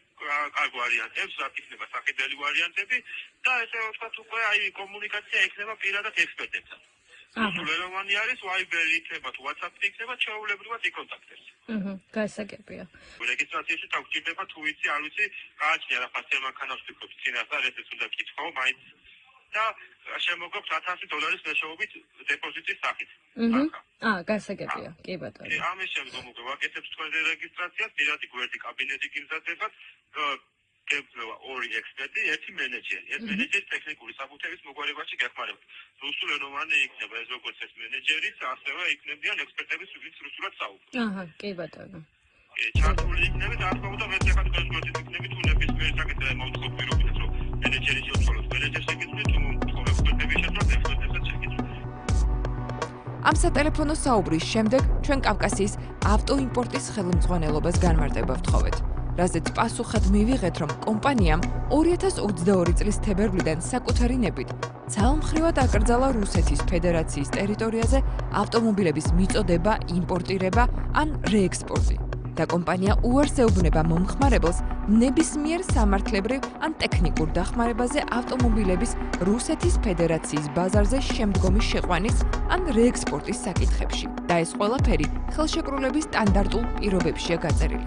[SPEAKER 14] კარგ ვარიანტებს, რა იქნება საკიდელი ვარიანტები და ესე ვთქვათ უკვე აი კომუნიკაცია იქნება პირადად ექსპერტებთან. სულელოვანი არის Viber-ი იქნება თუ WhatsApp-ი იქნება ჩვეულებრივად იკონტაქტებს.
[SPEAKER 13] გასაგებია.
[SPEAKER 14] რეგისტრაციაში თავგჭირდება თუ ვიცი, არ ვიცი, გააჩნია რა ფასე მანქანას ვფიქრობ, წინასწარ ესეც უნდა კითხო, მაინც და შემოგაქვს $1000 მეშვეობით დეპოზიტის სახით.
[SPEAKER 13] გასაგებია. კი ბატონო.
[SPEAKER 14] ამის შემდგომ უკვე ვაკეთებთ თქვენზე რეგისტრაციას, პირადი გვერდი კაბინეტი გიმზადდებათ. გეძლევა ორი ექსპერტი, ერთი მენეჯერი. ეს მენეჯერი ტექნიკური საფუძვების მოგვარებაში გეხმარება. რუსულენოვანი იქნება ეს როგორც ეს მენეჯერიც, ასევე იქნებიან ექსპერტები, ვინც რუსულად საუბრობენ.
[SPEAKER 13] კი ბატონო.
[SPEAKER 14] ჩართული იქნება და ახლა უნდა მეცეხად გასვლით იქნება თუ ნებისმიერ საკითხზე მოვთხოვ პირობითაც რომ მენეჯერი შეუცვალოს მენეჯერს ეკითხეთ თუ მოვთხოვ ექსპერტების შეცვლას ექსპერტებსაც ეკითხეთ.
[SPEAKER 1] ამ სატელეფონო საუბრის შემდეგ ჩვენ კავკასიის ავტოიმპორტის ხელმძღვანელობას განმარტება ვთხოვეთ. რაზეც პასუხად მივიღეთ, რომ კომპანიამ 2022 წლის თებერვლიდან საკუთარი ნებით ძალმხრივად აკრძალა რუსეთის ფედერაციის ტერიტორიაზე ავტომობილების მიწოდება, იმპორტირება ან რეექსპორტი. და კომპანია უარს ეუბნება მომხმარებელს ნებისმიერ სამართლებრივ ან ტექნიკურ დახმარებაზე ავტომობილების რუსეთის ფედერაციის ბაზარზე შემდგომი შეყვანის ან რეექსპორტის საკითხებში. და ეს ყველაფერი ხელშეკრულების სტანდარტულ პირობებშია გაწერილი.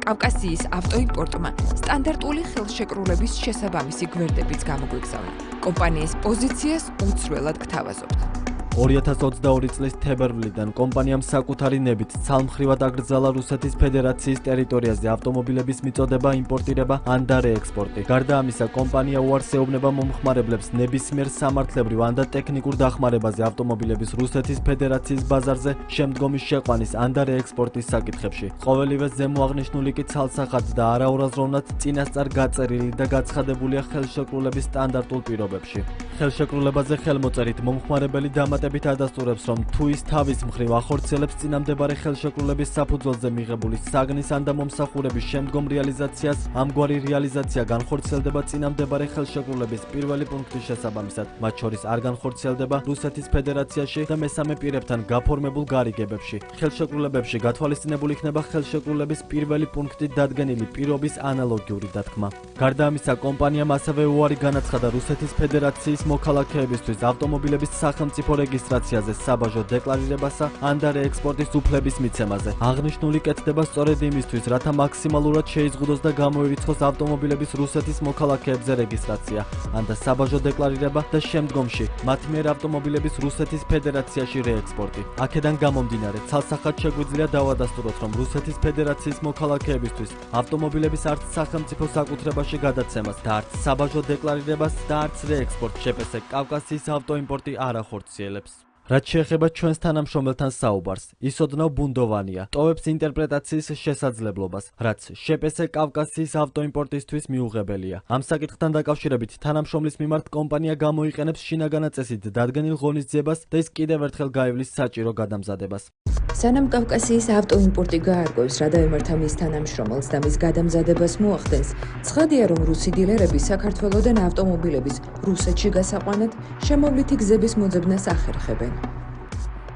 [SPEAKER 1] კავკასიის ავტოიმპორტმა სტანდარტული ხელშეკრულების შესაბამისი გვერდებიც გამოგვიგზავნა. კომპანიის პოზიციას უცვლელად გთავაზობთ.
[SPEAKER 3] 2022 წლის თებერვლიდან კომპანიამ საკუთარი ნებით ცალმხრივად აკრძალა რუსეთის ფედერაციის ტერიტორიაზე ავტომობილების მიწოდება, იმპორტირება ან და რეექსპორტი. გარდა ამისა, კომპანია უარს ეუბნება მომხმარებლებს ნებისმიერ სამართლებრივ ან და ტექნიკურ დახმარებაზე ავტომობილების რუსეთის ფედერაციის ბაზარზე შემდგომი შეყვანის ან და რეექსპორტის საკითხებში. ყოველივე ზემოაღნიშნული კი ცალსახად და არაურაზროვნად წინასწარ გაწერილი და გაცხადებულია ხელშეკრულების სტანდარტულ პირობებში. ხელშეკრულებაზე ხელმოწერით მომხმარებელი დამატებით ადასტურებს, რომ თუ ის თავის მხრივ ახორციელებს წინამდებარე ხელშეკრულების საფუძველზე მიღებული საგნის ან და მომსახურების შემდგომ რეალიზაციას, ამგვარი რეალიზაცია განხორციელდება წინამდებარე ხელშეკრულების პირველი პუნქტის შესაბამისად, მათ შორის არ განხორციელდება რუსეთის ფედერაციაში და მესამე პირებთან გაფორმებულ გარიგებებში. ხელშეკრულებებში გათვალისწინებული იქნება ხელშეკრულების პირველი პუნქტით დადგენილი პირობის ანალოგიური დათქმა. გარდა ამისა, კომპანიამ ასევე უარი განაცხადა რუსეთის ფედერაციის მოქალაქეებისთვის ავტომობილების სახელმწიფო რეგისტრაციაზე საბაჟო დეკლარირებასა ან და რეექსპორტის უფლების მიცემაზე. აღნიშნული კეთდება სწორედ იმისთვის, რათა მაქსიმალურად შეიზღუდოს და გამოირიცხოს ავტომობილების რუსეთის მოქალაქეებზე რეგისტრაცია, ან და საბაჟო დეკლარირება და შემდგომში მათ მიერ ავტომობილების რუსეთის ფედერაციაში რეექსპორტი. აქედან გამომდინარე, ცალსახად შეგვიძლია დავადასტუროთ, რომ რუსეთის ფედერაციის მოქალაქეებისთვის ავტომობილების არც სახელმწიფო საკუთრებაში გადაცემას და არც საბაჟო დეკლარირებას და არც რეექსპორტს შეპესე კავკასიის ავტოიმპორტი არ ახორციელებს. რაც შეეხება ჩვენს თანამშრომელთან საუბარს, ის ოდნავ ბუნდოვანია, ტოვებს ინტერპრეტაციის შესაძლებლობას, რაც შეპესე კავკასიის ავტოიმპორტისთვის მიუღებელია. ამ საკითხთან დაკავშირებით თანამშრომლის მიმართ კომპანია გამოიყენებს შინაგანა წესით დადგენილ ღონისძიებას და ის კიდევ ერთხელ გაივლის საჭირო გადამზადებას.
[SPEAKER 1] სანამ კავკასიის ავტოიმპორტი გაარკვევს, რა დაემართა მის თანამშრომელს და მის გადამზადებას მოახდენს, ცხადია, რომ რუსი დილერები საქართველოდან ავტომობილების რუსეთში გასაყვანად შემოვლითი გზების მოძებნას ახერხებენ.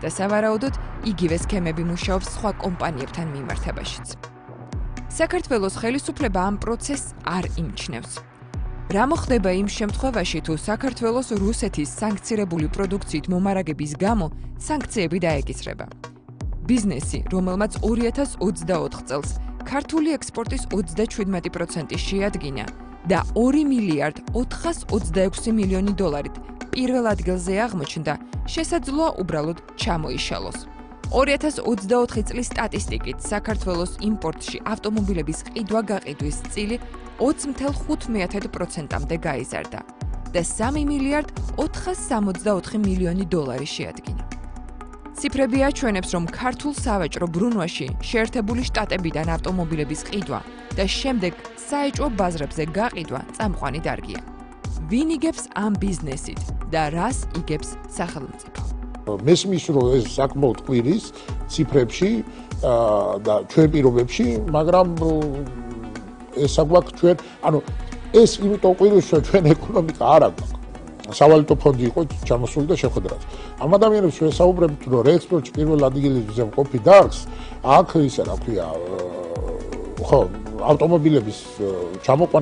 [SPEAKER 1] და სავარაუდოდ იგივე სქემები მუშაობს სხვა კომპანიებთან მიმართებაშიც. საქართველოს ხელისუფლება ამ პროცესს არ იმჩნევს. რა მოხდება იმ შემთხვევაში, თუ საქართველოს რუსეთის სანქცირებული პროდუქციით მომარაგების გამო სანქციები დაეკისრება? ბიზნესი, რომელმაც 2024 წელს ქართული ექსპორტის 37% შეადგინა და 2 მილიარდ 426 მილიონი დოლარით პირველ ადგილზე აღმოჩნდა, შესაძლოა უბრალოდ ჩამოიშალოს. 2024 წლის სტატისტიკით საქართველოს იმპორტში ავტომობილების ყიდვა-გაყიდვის წილი 20.5%-მდე გაიზარდა და 3 მილიარდ 464 მილიონი დოლარი შეადგინა. ციფრები აჩვენებს, რომ ქართულ სავაჭრო ბრუნვაში შეერთებული შტატებიდან ავტომობილების ყიდვა და შემდეგ საეჭვო ბაზრებზე გაყიდვა წამყვანი დარგია. ვინ იგებს ამ ბიზნესით და რას იგებს სახელმწიფო?
[SPEAKER 4] მესმის რომ ეს საკმაოდ ყვირის ციფრებში და ჩვენ პირობებში, მაგრამ ეს საგვაქვს ჩვენ, ანუ ეს იმიტომ ყვირის, რომ ჩვენ ეკონომიკა არ აქვს. სავალუტო ფონდი იყო ჩამოსული და შეხვედრაც. ამ ადამიანებს ვესაუბრებთ, რომ რეექსპორტში პირველ ადგილზე მყოფი დარგს, აქ ისა რა ქვია, ხო, ავტომობილების ჩამოყვანა